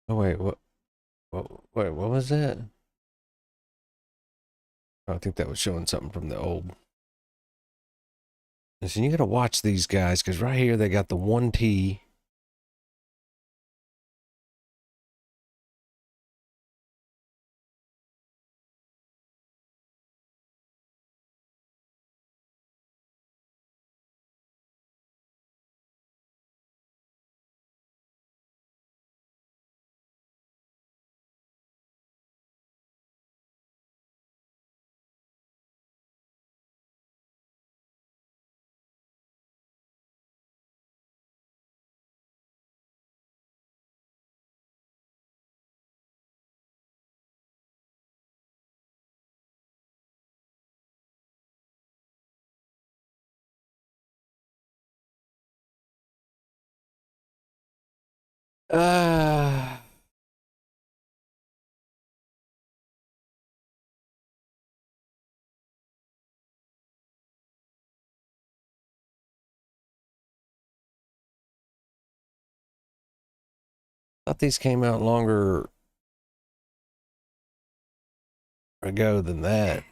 Oh wait, what was that? I think that was showing something from the old. Listen, you gotta watch these guys, because right here they got the 1T. Uh, thought these came out longer ago than that.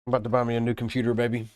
I'm about to buy me a new computer, baby.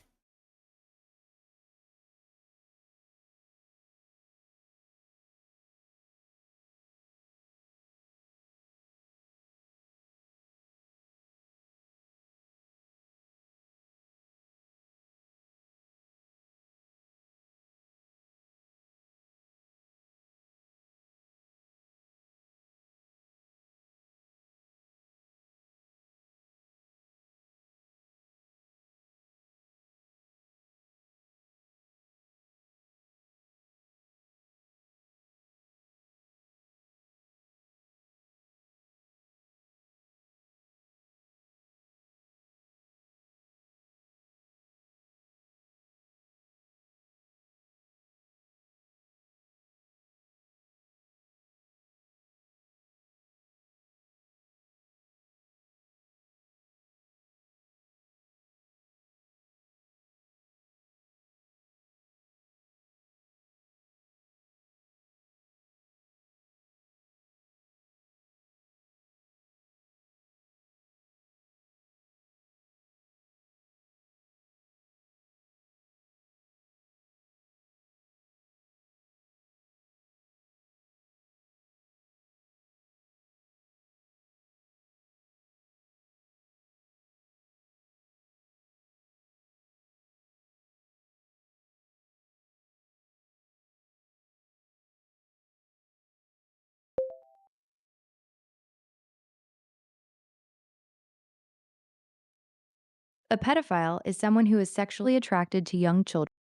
A pedophile is someone who is sexually attracted to young children.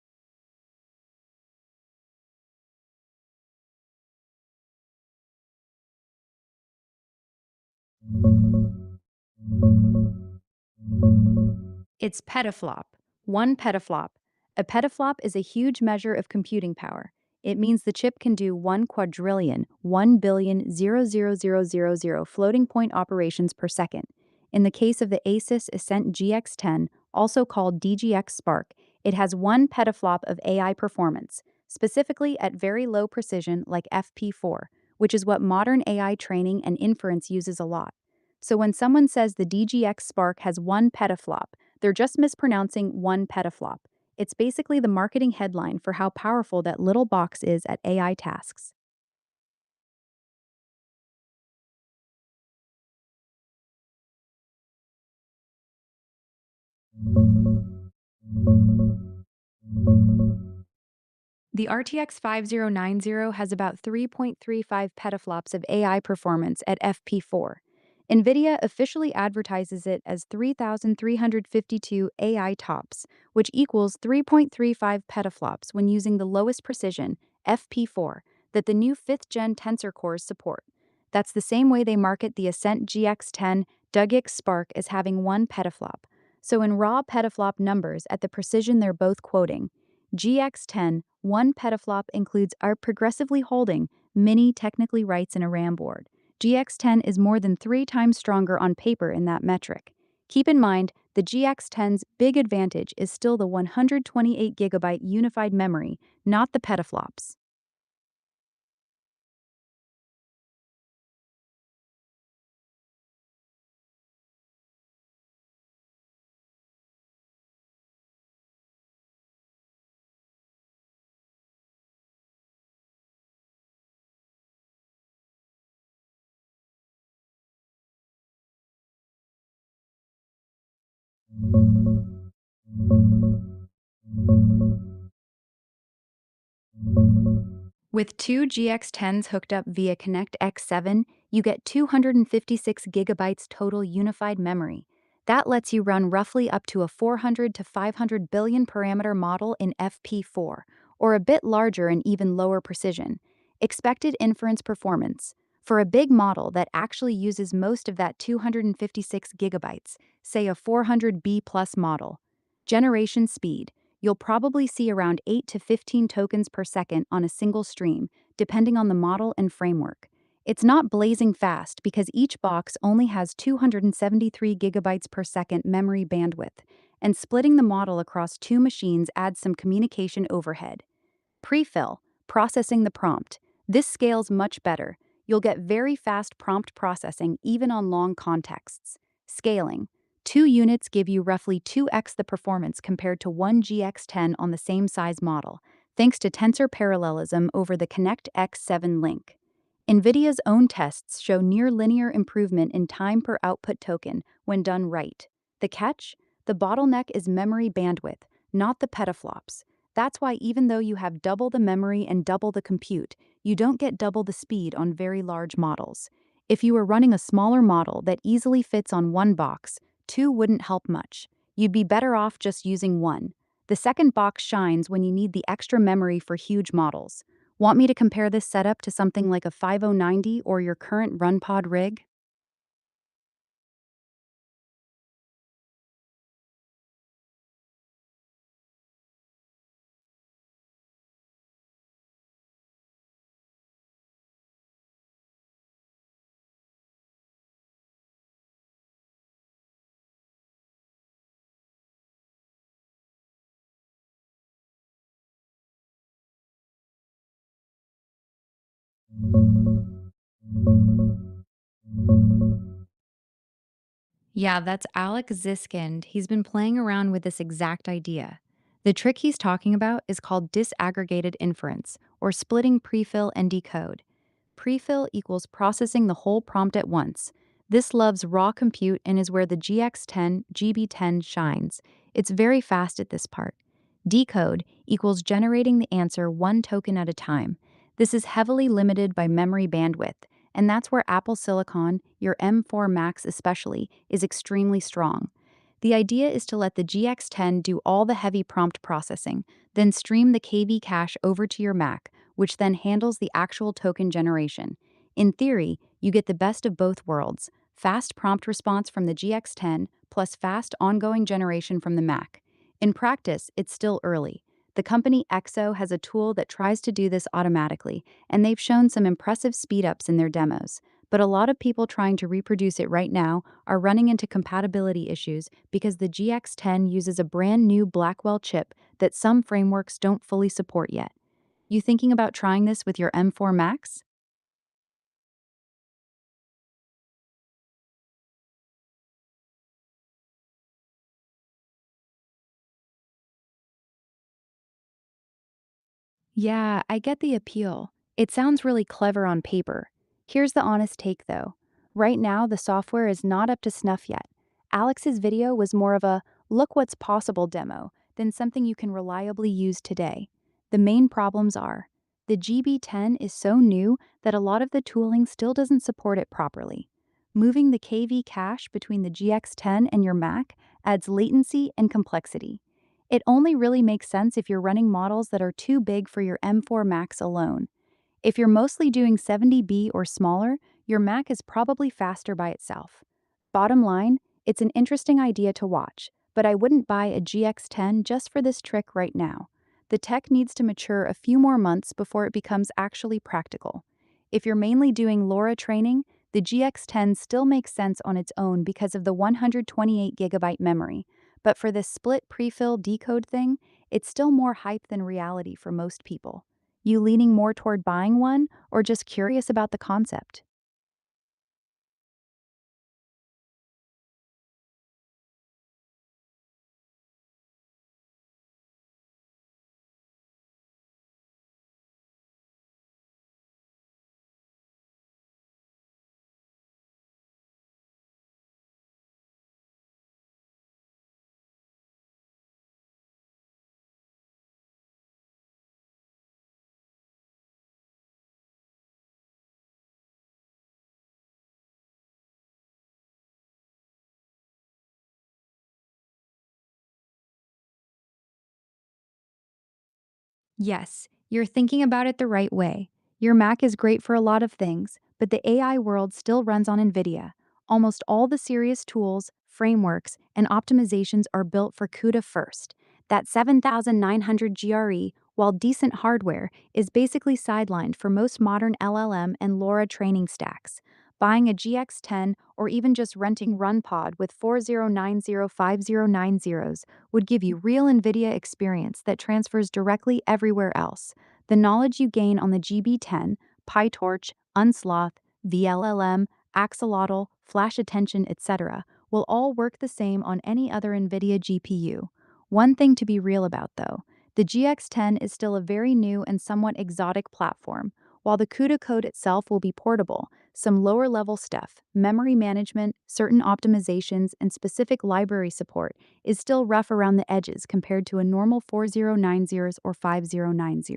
It's petaflop. One petaflop. A petaflop is a huge measure of computing power. It means the chip can do 1 quadrillion, 1 billion, 0 floating point operations per second. In the case of the Asus Ascent GX10, also called DGX Spark, it has 1 petaflop of AI performance, specifically at very low precision like FP4, which is what modern AI training and inference uses a lot. So when someone says the DGX Spark has 1 petaflop, they're just mispronouncing 1 petaflop. It's basically the marketing headline for how powerful that little box is at AI tasks. The RTX 5090 has about 3.35 petaflops of AI performance at FP4. NVIDIA officially advertises it as 3,352 AI TOPS, which equals 3.35 petaflops when using the lowest precision, FP4, that the new 5th gen Tensor cores support. That's the same way they market the Ascent GX10 DGX Spark as having 1 petaflop. So in raw petaflop numbers at the precision they're both quoting, GX10 1 petaflop includes our progressively holding mini technically writes in a RAM board. GX10 is more than 3 times stronger on paper in that metric. Keep in mind, the GX10's big advantage is still the 128GB unified memory, not the petaflops. With 2 GX10s hooked up via Connect X7, you get 256 gigabytes total unified memory. That lets you run roughly up to a 400 to 500 billion parameter model in FP4, or a bit larger and even lower precision. Expected inference performance. For a big model that actually uses most of that 256 gigabytes, say a 400B plus model. Generation speed. You'll probably see around 8 to 15 tokens per second on a single stream, depending on the model and framework. It's not blazing fast because each box only has 273 gigabytes per second memory bandwidth, and splitting the model across 2 machines adds some communication overhead. Prefill, processing the prompt. This scales much better. You'll get very fast prompt processing even on long contexts. Scaling. 2 units give you roughly 2x the performance compared to one GX10 on the same size model, thanks to tensor parallelism over the Connect X7 link. NVIDIA's own tests show near linear improvement in time per output token when done right. The catch? The bottleneck is memory bandwidth, not the petaflops. That's why even though you have double the memory and double the compute, you don't get double the speed on very large models. If you were running a smaller model that easily fits on one box, two wouldn't help much. You'd be better off just using one. The second box shines when you need the extra memory for huge models. Want me to compare this setup to something like a 5090 or your current Runpod rig? Yeah, that's Alex Ziskind. He's been playing around with this exact idea. The trick he's talking about is called disaggregated inference, or splitting prefill and decode. Prefill equals processing the whole prompt at once. This loves raw compute and is where the GX10, GB10 shines. It's very fast at this part. Decode equals generating the answer one token at a time. This is heavily limited by memory bandwidth, and that's where Apple Silicon, your M4 Max especially, is extremely strong. The idea is to let the GX10 do all the heavy prompt processing, then stream the KV cache over to your Mac, which then handles the actual token generation. In theory, you get the best of both worlds: fast prompt response from the GX10 plus fast ongoing generation from the Mac. In practice, it's still early. The company Exo has a tool that tries to do this automatically, and they've shown some impressive speedups in their demos. But a lot of people trying to reproduce it right now are running into compatibility issues because the GX10 uses a brand new Blackwell chip that some frameworks don't fully support yet. You thinking about trying this with your M4 Max? Yeah, I get the appeal. It sounds really clever on paper. Here's the honest take though. Right now, the software is not up to snuff yet. Alex's video was more of a look what's possible demo than something you can reliably use today. The main problems are the GB10 is so new that a lot of the tooling still doesn't support it properly. Moving the KV cache between the GX10 and your Mac adds latency and complexity. It only really makes sense if you're running models that are too big for your M4 Max alone. If you're mostly doing 70B or smaller, your Mac is probably faster by itself. Bottom line, it's an interesting idea to watch, but I wouldn't buy a GX10 just for this trick right now. The tech needs to mature a few more months before it becomes actually practical. If you're mainly doing LoRA training, the GX10 still makes sense on its own because of the 128GB memory, but for this split prefill decode thing, it's still more hype than reality for most people. You leaning more toward buying one or just curious about the concept? Yes, you're thinking about it the right way. Your Mac is great for a lot of things, but the AI world still runs on NVIDIA. Almost all the serious tools, frameworks, and optimizations are built for CUDA first. That 7900 GRE, while decent hardware, is basically sidelined for most modern LLM and LoRa training stacks. Buying a GX10 or even just renting Runpod with 40905090s would give you real NVIDIA experience that transfers directly everywhere else. The knowledge you gain on the GB10, PyTorch, Unsloth, VLLM, Axolotl, Flash Attention, etc., will all work the same on any other NVIDIA GPU. One thing to be real about, though, the GX10 is still a very new and somewhat exotic platform. While the CUDA code itself will be portable, some lower level stuff, memory management, certain optimizations, and specific library support is still rough around the edges compared to a normal 4090s or 5090.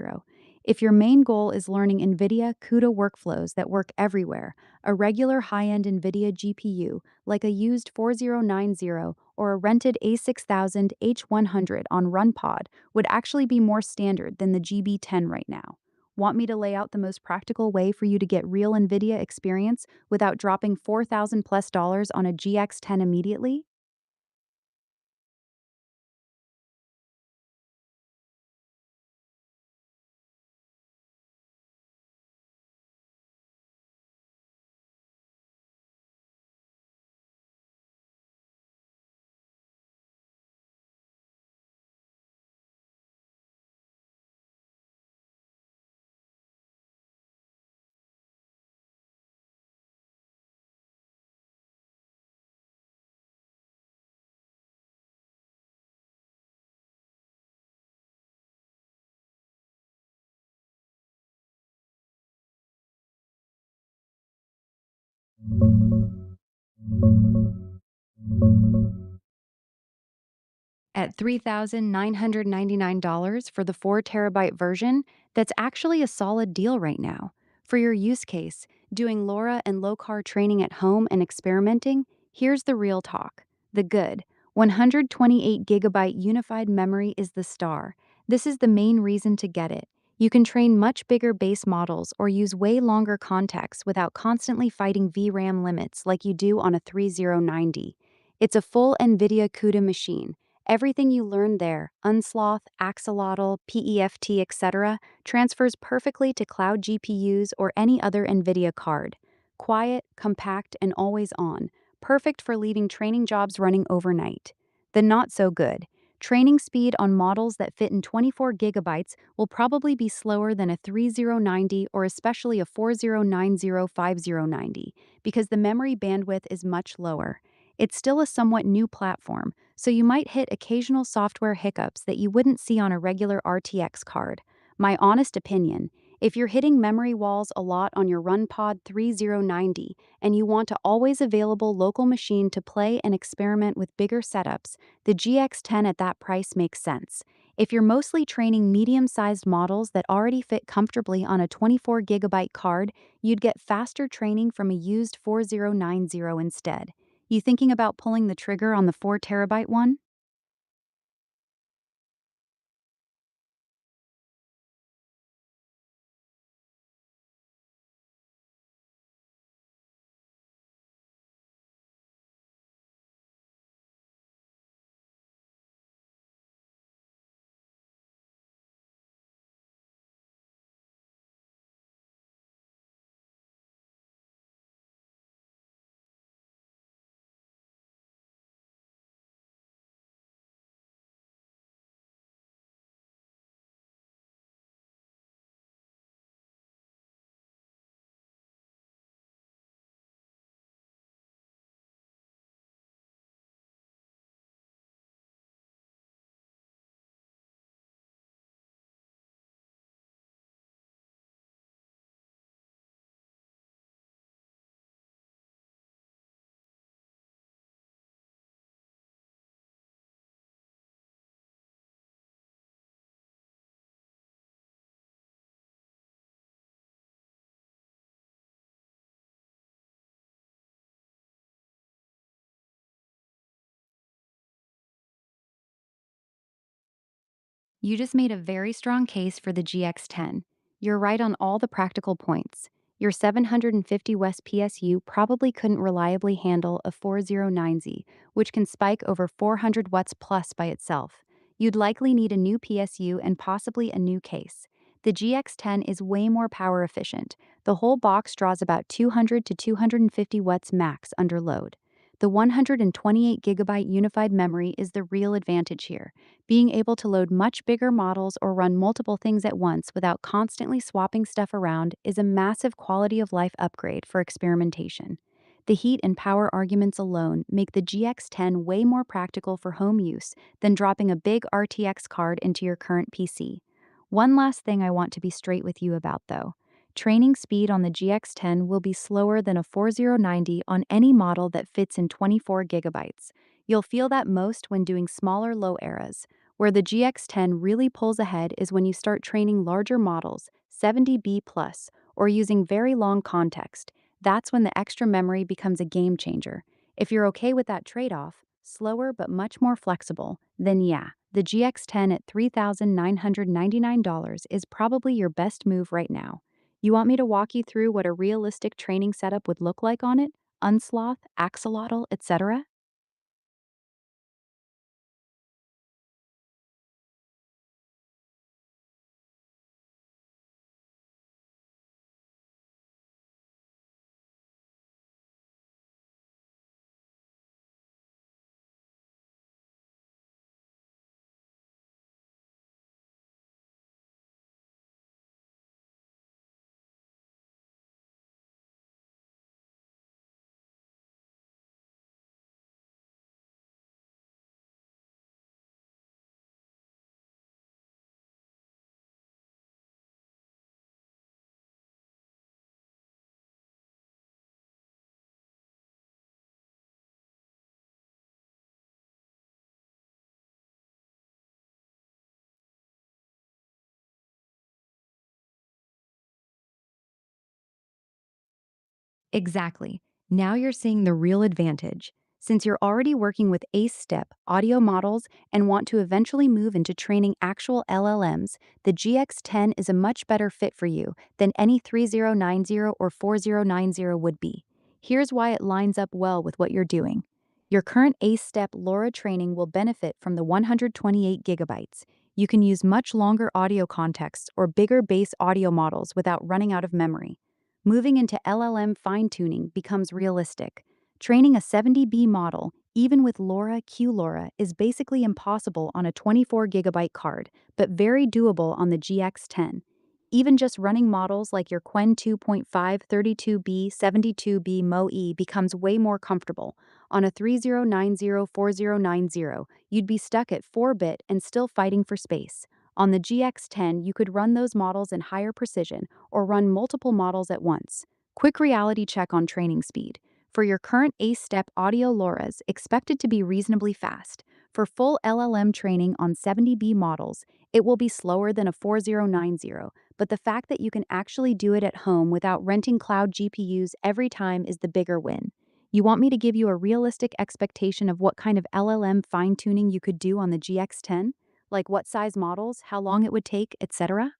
If your main goal is learning NVIDIA CUDA workflows that work everywhere, a regular high-end NVIDIA GPU, like a used 4090 or a rented A6000 H100 on Runpod, would actually be more standard than the GB10 right now. Want me to lay out the most practical way for you to get real NVIDIA experience without dropping $4,000 plus on a GX10 immediately? At $3,999 for the 4 terabyte version, that's actually a solid deal right now. For your use case, doing LoRa and LoKr training at home and experimenting, here's the real talk. The good. 128 gigabyte unified memory is the star. This is the main reason to get it. You can train much bigger base models or use way longer contexts without constantly fighting VRAM limits like you do on a 3090. It's a full NVIDIA CUDA machine. Everything you learn there, unsloth, axolotl, PEFT, etc., transfers perfectly to cloud GPUs or any other NVIDIA card. Quiet, compact, and always on. Perfect for leaving training jobs running overnight. The not so good. Training speed on models that fit in 24 gigabytes will probably be slower than a 3090 or especially a 4090 5090 because the memory bandwidth is much lower. It's still a somewhat new platform, so you might hit occasional software hiccups that you wouldn't see on a regular RTX card. My honest opinion, if you're hitting memory walls a lot on your Runpod 3090 and you want a always available local machine to play and experiment with bigger setups, the GX10 at that price makes sense. If you're mostly training medium-sized models that already fit comfortably on a 24 gigabyte card, you'd get faster training from a used 4090 instead. You thinking about pulling the trigger on the 4 terabyte one? You just made a very strong case for the GX10. You're right on all the practical points. Your 750 West PSU probably couldn't reliably handle a 4090, which can spike over 400 watts plus by itself. You'd likely need a new PSU and possibly a new case. The GX10 is way more power efficient. The whole box draws about 200 to 250 watts max under load. The 128 gigabyte unified memory is the real advantage here. Being able to load much bigger models or run multiple things at once without constantly swapping stuff around is a massive quality of life upgrade for experimentation. The heat and power arguments alone make the GX10 way more practical for home use than dropping a big RTX card into your current PC. One last thing I want to be straight with you about though. Training speed on the GX10 will be slower than a 4090 on any model that fits in 24 gigabytes. You'll feel that most when doing smaller low eras. Where the GX10 really pulls ahead is when you start training larger models, 70B plus, or using very long context. That's when the extra memory becomes a game changer. If you're okay with that trade-off, slower but much more flexible, then yeah, the GX10 at $3,999 is probably your best move right now. You want me to walk you through what a realistic training setup would look like on it? Unsloth, axolotl, etc.? Exactly. Now you're seeing the real advantage. Since you're already working with ACE step audio models and want to eventually move into training actual LLMs, the GX10 is a much better fit for you than any 3090 or 4090 would be. Here's why it lines up well with what you're doing. Your current ACE step LoRA training will benefit from the 128 gigabytes. You can use much longer audio contexts or bigger base audio models without running out of memory. Moving into LLM fine-tuning becomes realistic. Training a 70B model, even with LoRa QLoRa, is basically impossible on a 24 gigabyte card, but very doable on the GX10. Even just running models like your Qwen 2.5 32B 72B MoE becomes way more comfortable. On a 3090 4090, you'd be stuck at 4-bit and still fighting for space. On the GX10, you could run those models in higher precision or run multiple models at once. Quick reality check on training speed. For your current ACE-step audio LoRa's expected to be reasonably fast. For full LLM training on 70B models, it will be slower than a 4090, but the fact that you can actually do it at home without renting cloud GPUs every time is the bigger win. You want me to give you a realistic expectation of what kind of LLM fine-tuning you could do on the GX10? Like what size models, how long it would take, etc.?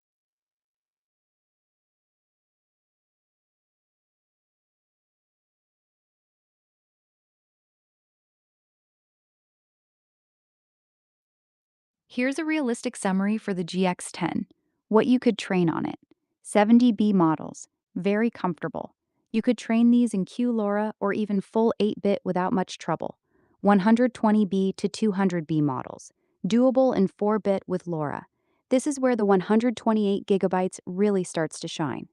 Here's a realistic summary for the GX10. What you could train on it. 70B models. Very comfortable. You could train these in QLoRa or even full 8-bit without much trouble. 120B to 200B models. Doable in 4-bit with LoRa. This is where the 128 gigabytes really starts to shine.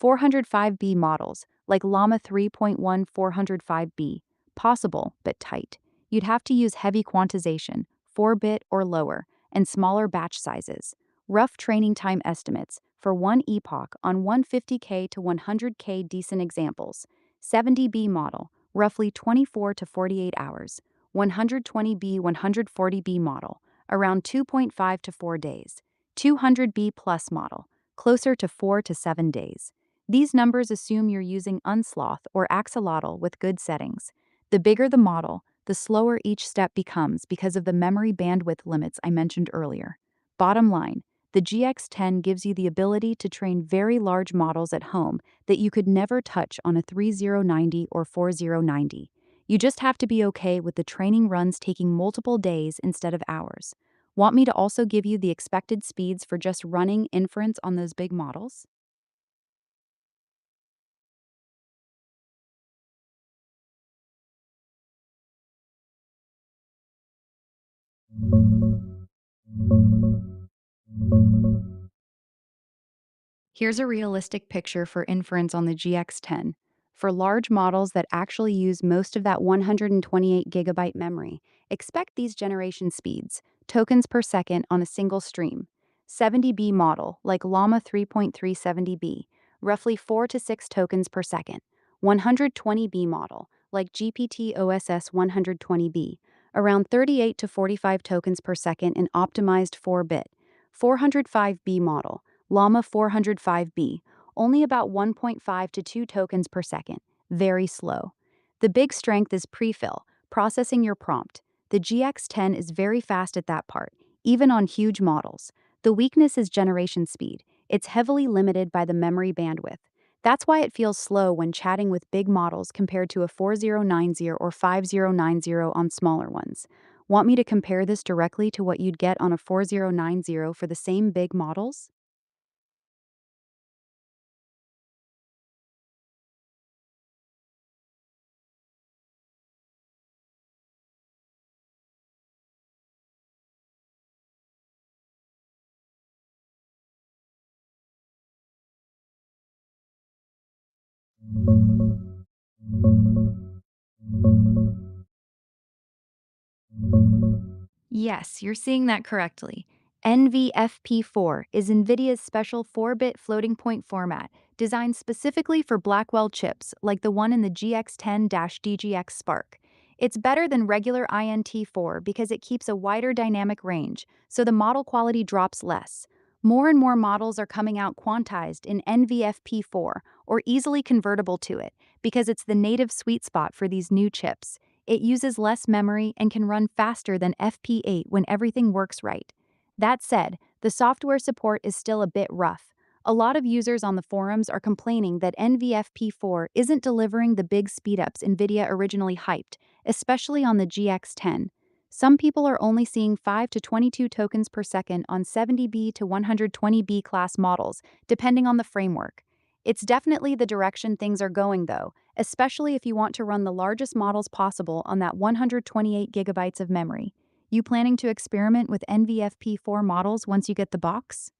405B models, like Llama 3.1 405B. Possible, but tight. You'd have to use heavy quantization, 4-bit or lower, and smaller batch sizes. Rough training time estimates for one epoch on 150K to 100K decent examples. 70B model, roughly 24 to 48 hours. 120B 140B model, around 2.5 to 4 days. 200B plus model, closer to 4 to 7 days. These numbers assume you're using Unsloth or Axolotl with good settings. The bigger the model, the slower each step becomes because of the memory bandwidth limits I mentioned earlier. Bottom line, the GX10 gives you the ability to train very large models at home that you could never touch on a 3090 or 4090. You just have to be okay with the training runs taking multiple days instead of hours. Want me to also give you the expected speeds for just running inference on those big models? Here's a realistic picture for inference on the GX10. For large models that actually use most of that 128 GB memory, expect these generation speeds, tokens per second on a single stream. 70B model, like Llama 3.370B, roughly 4 to 6 tokens per second. 120B model, like GPT OSS 120B, around 38 to 45 tokens per second in optimized 4-bit. 405B model, Llama 405B, only about 1.5 to 2 tokens per second, very slow. The big strength is prefill, processing your prompt. The GX10 is very fast at that part, even on huge models. The weakness is generation speed. It's heavily limited by the memory bandwidth. That's why it feels slow when chatting with big models compared to a 4090 or 5090 on smaller ones. Want me to compare this directly to what you'd get on a 4090 for the same big models? Yes, you're seeing that correctly. NVFP4 is NVIDIA's special 4-bit floating point format designed specifically for Blackwell chips like the one in the GX10-DGX Spark. It's better than regular INT4 because it keeps a wider dynamic range, so the model quality drops less. More and more models are coming out quantized in NVFP4 or easily convertible to it because it's the native sweet spot for these new chips. It uses less memory and can run faster than FP8 when everything works right. That said, the software support is still a bit rough. A lot of users on the forums are complaining that NVFP4 isn't delivering the big speedups NVIDIA originally hyped, especially on the GX10. Some people are only seeing 5 to 22 tokens per second on 70B to 120B class models, depending on the framework. It's definitely the direction things are going, though, especially if you want to run the largest models possible on that 128 GB of memory. You planning to experiment with NVFP4 models once you get the box?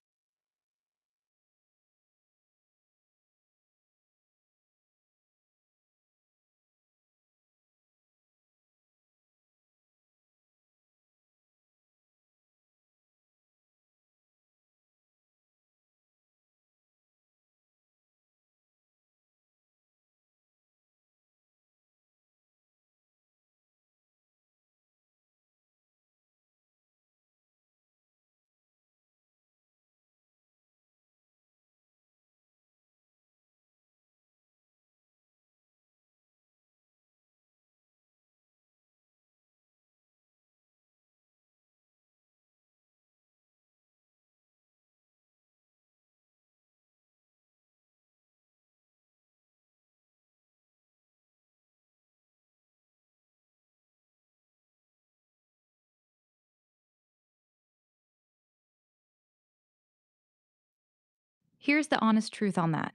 Here's the honest truth on that.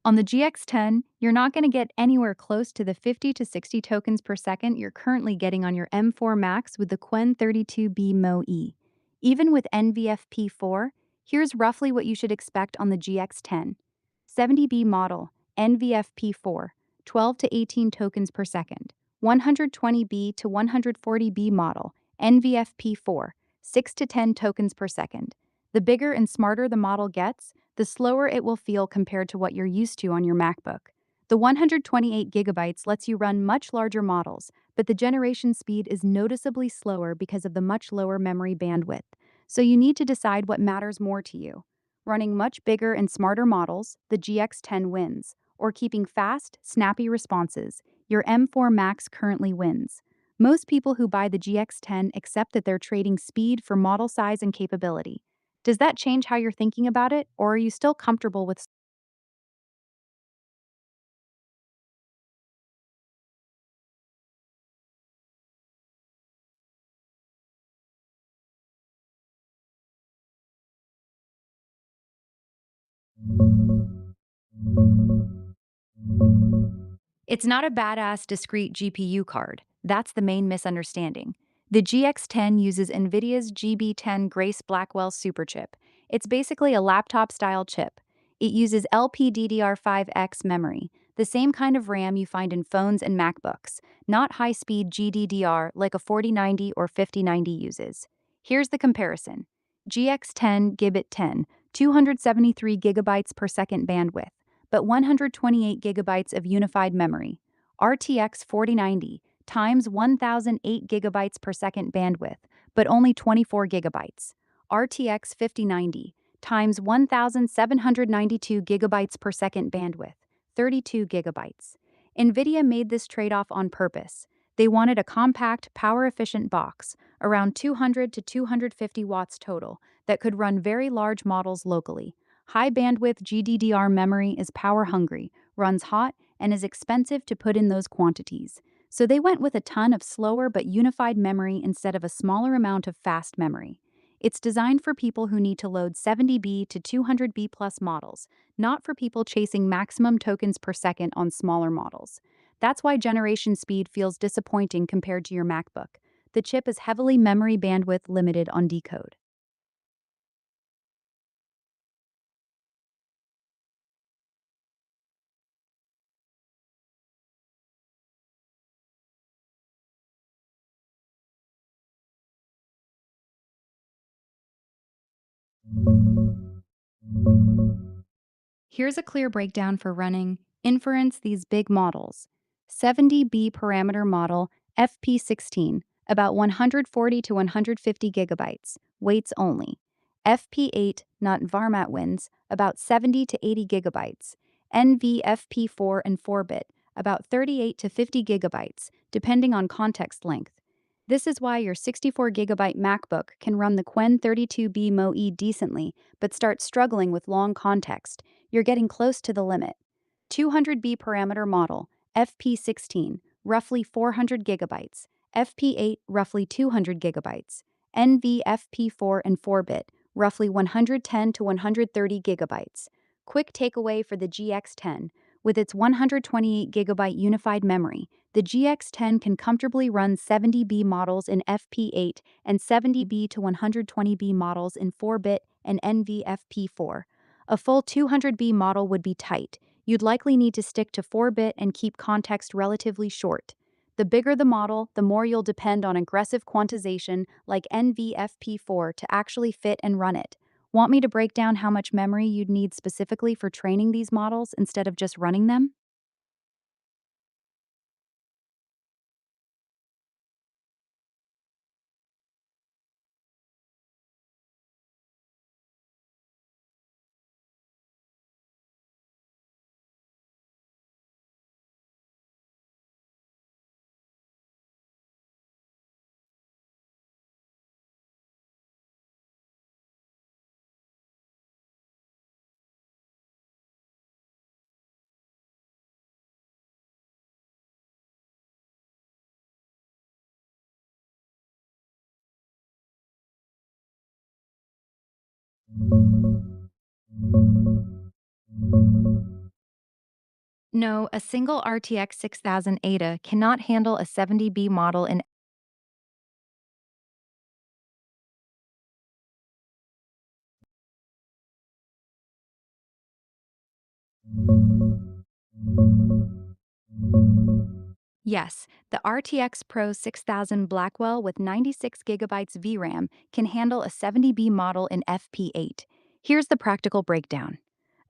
On the GX10, you're not going to get anywhere close to the 50 to 60 tokens per second you're currently getting on your M4 Max with the Qwen 32B MoE. Even with NVFP4, here's roughly what you should expect on the GX10. 70B model, NVFP4, 12 to 18 tokens per second. 120B to 140B model, NVFP4, 6 to 10 tokens per second. The bigger and smarter the model gets, the slower it will feel compared to what you're used to on your MacBook. The 128 GB lets you run much larger models, but the generation speed is noticeably slower because of the much lower memory bandwidth. So you need to decide what matters more to you. Running much bigger and smarter models, the GX10 wins, or keeping fast, snappy responses, your M4 Max currently wins. Most people who buy the GX10 accept that they're trading speed for model size and capability. Does that change how you're thinking about it, or are you still comfortable with? It's not a badass discrete GPU card. That's the main misunderstanding. The GX10 uses NVIDIA's GB10 Grace Blackwell superchip. It's basically a laptop-style chip. It uses LPDDR5X memory, the same kind of RAM you find in phones and MacBooks, not high-speed GDDR like a 4090 or 5090 uses. Here's the comparison. GX10 Gigabit 10, 273 gigabytes per second bandwidth, but 128 gigabytes of unified memory. RTX 4090 times 1008 gigabytes per second bandwidth, but only 24 gigabytes. RTX 5090 times 1792 gigabytes per second bandwidth, 32 gigabytes. NVIDIA made this trade-off on purpose. They wanted a compact, power-efficient box, around 200 to 250 watts total, that could run very large models locally. High-bandwidth GDDR memory is power-hungry, runs hot, and is expensive to put in those quantities. So they went with a ton of slower but unified memory instead of a smaller amount of fast memory. It's designed for people who need to load 70B to 200B plus models, not for people chasing maximum tokens per second on smaller models. That's why generation speed feels disappointing compared to your MacBook. The chip is heavily memory bandwidth limited on decode. Here's a clear breakdown for running inference these big models. 70B parameter model FP16, about 140 to 150 gigabytes, weights only. FP8, not Varmat wins, about 70 to 80 gigabytes. NVFP4 and 4-bit, about 38 to 50 gigabytes, depending on context length. This is why your 64GB MacBook can run the Qwen 32B MoE decently, but starts struggling with long context. You're getting close to the limit. 200B parameter model, FP16, roughly 400 gigabytes. FP8, roughly 200 gigabytes. NVFP4 and 4-bit, roughly 110 to 130 gigabytes. Quick takeaway for the GX10. With its 128GB unified memory, the GX10 can comfortably run 70B models in FP8 and 70B to 120B models in 4-bit and NVFP4. A full 200B model would be tight. You'd likely need to stick to 4-bit and keep context relatively short. The bigger the model, the more you'll depend on aggressive quantization like NVFP4 to actually fit and run it. Want me to break down how much memory you'd need specifically for training these models instead of just running them? No, a single RTX 6000 Ada cannot handle a 70B model in Yes, the RTX Pro 6000 Blackwell with 96GB VRAM can handle a 70B model in FP8. Here's the practical breakdown.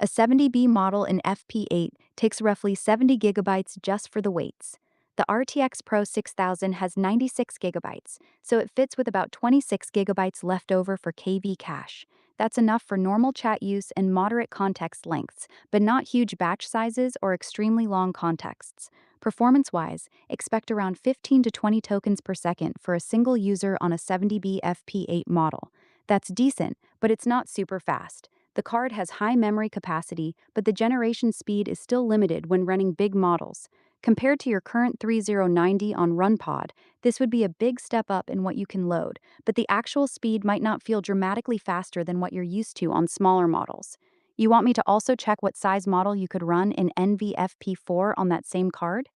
A 70B model in FP8 takes roughly 70GB just for the weights. The RTX Pro 6000 has 96GB, so it fits with about 26GB left over for KV cache. That's enough for normal chat use and moderate context lengths, but not huge batch sizes or extremely long contexts. Performance-wise, expect around 15 to 20 tokens per second for a single user on a 70B FP8 model. That's decent, but it's not super fast. The card has high memory capacity, but the generation speed is still limited when running big models. Compared to your current 3090 on Runpod, this would be a big step up in what you can load, but the actual speed might not feel dramatically faster than what you're used to on smaller models. You want me to also check what size model you could run in NVFP4 on that same card?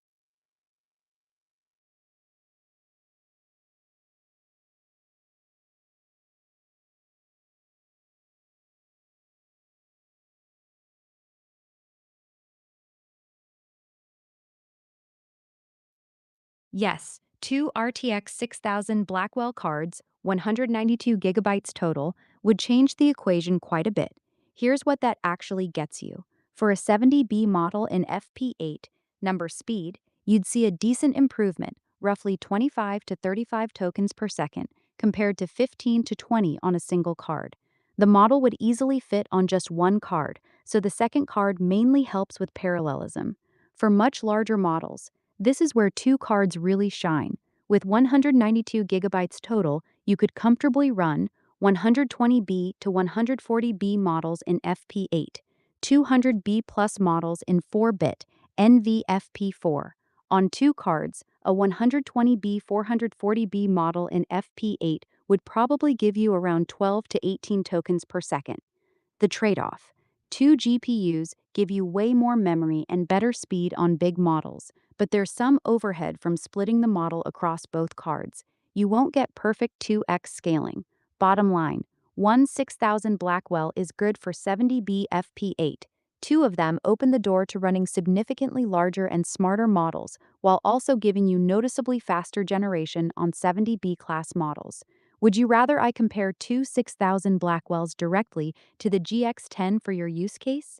Yes, two RTX 6000 Blackwell cards, 192 gigabytes total, would change the equation quite a bit. Here's what that actually gets you. For a 70B model in FP8, number speed, you'd see a decent improvement, roughly 25 to 35 tokens per second, compared to 15 to 20 on a single card. The model would easily fit on just one card, so the second card mainly helps with parallelism. For much larger models, this is where two cards really shine. With 192 gigabytes total, you could comfortably run 120B to 140B models in FP8, 200B plus models in 4-bit NVFP4. On two cards, a 120B 440B model in FP8 would probably give you around 12 to 18 tokens per second. The trade-off: two GPUs give you way more memory and better speed on big models, but there's some overhead from splitting the model across both cards. You won't get perfect 2x scaling. Bottom line, one 6000 Blackwell is good for 70B FP8. Two of them open the door to running significantly larger and smarter models, while also giving you noticeably faster generation on 70B class models. Would you rather I compare two 6000 Blackwells directly to the GX10 for your use case?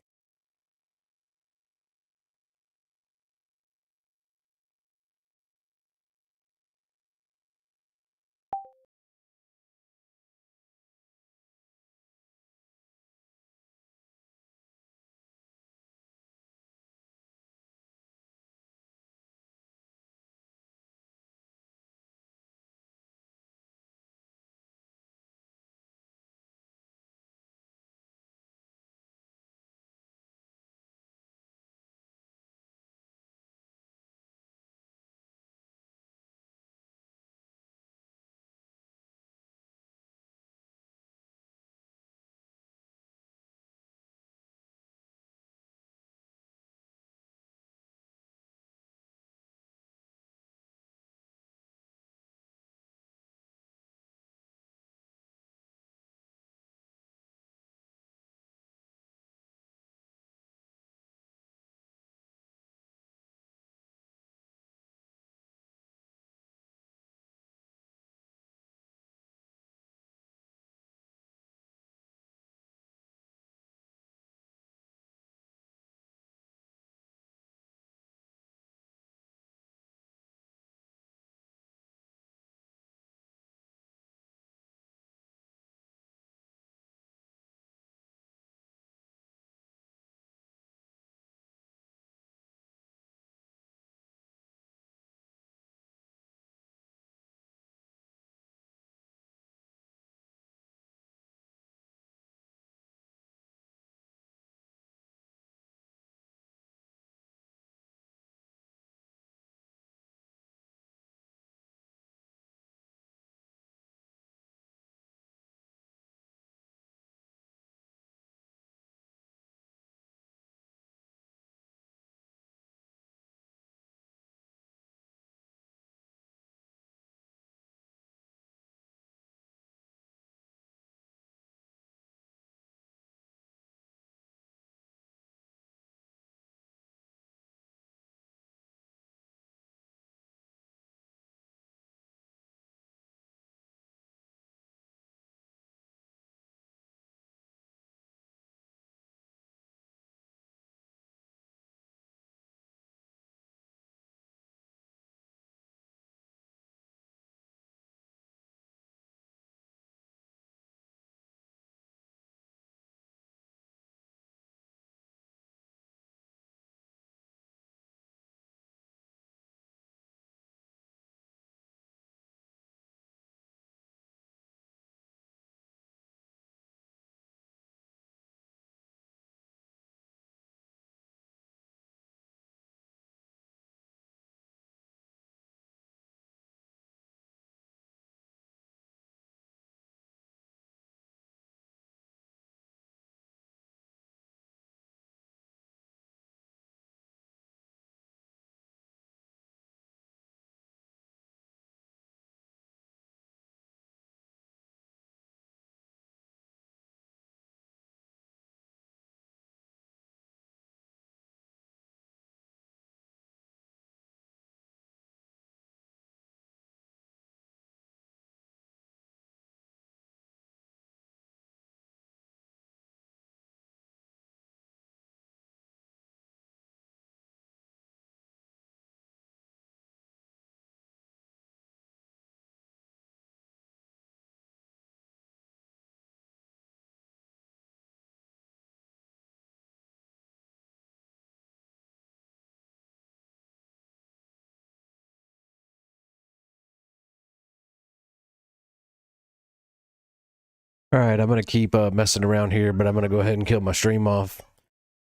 All right, I'm going to keep messing around here, but I'm going to go ahead and kill my stream off.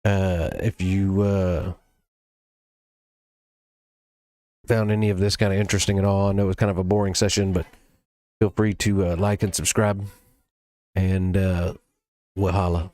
If you found any of this kind of interesting at all, I know it was kind of a boring session, but feel free to like and subscribe, and we'll holla.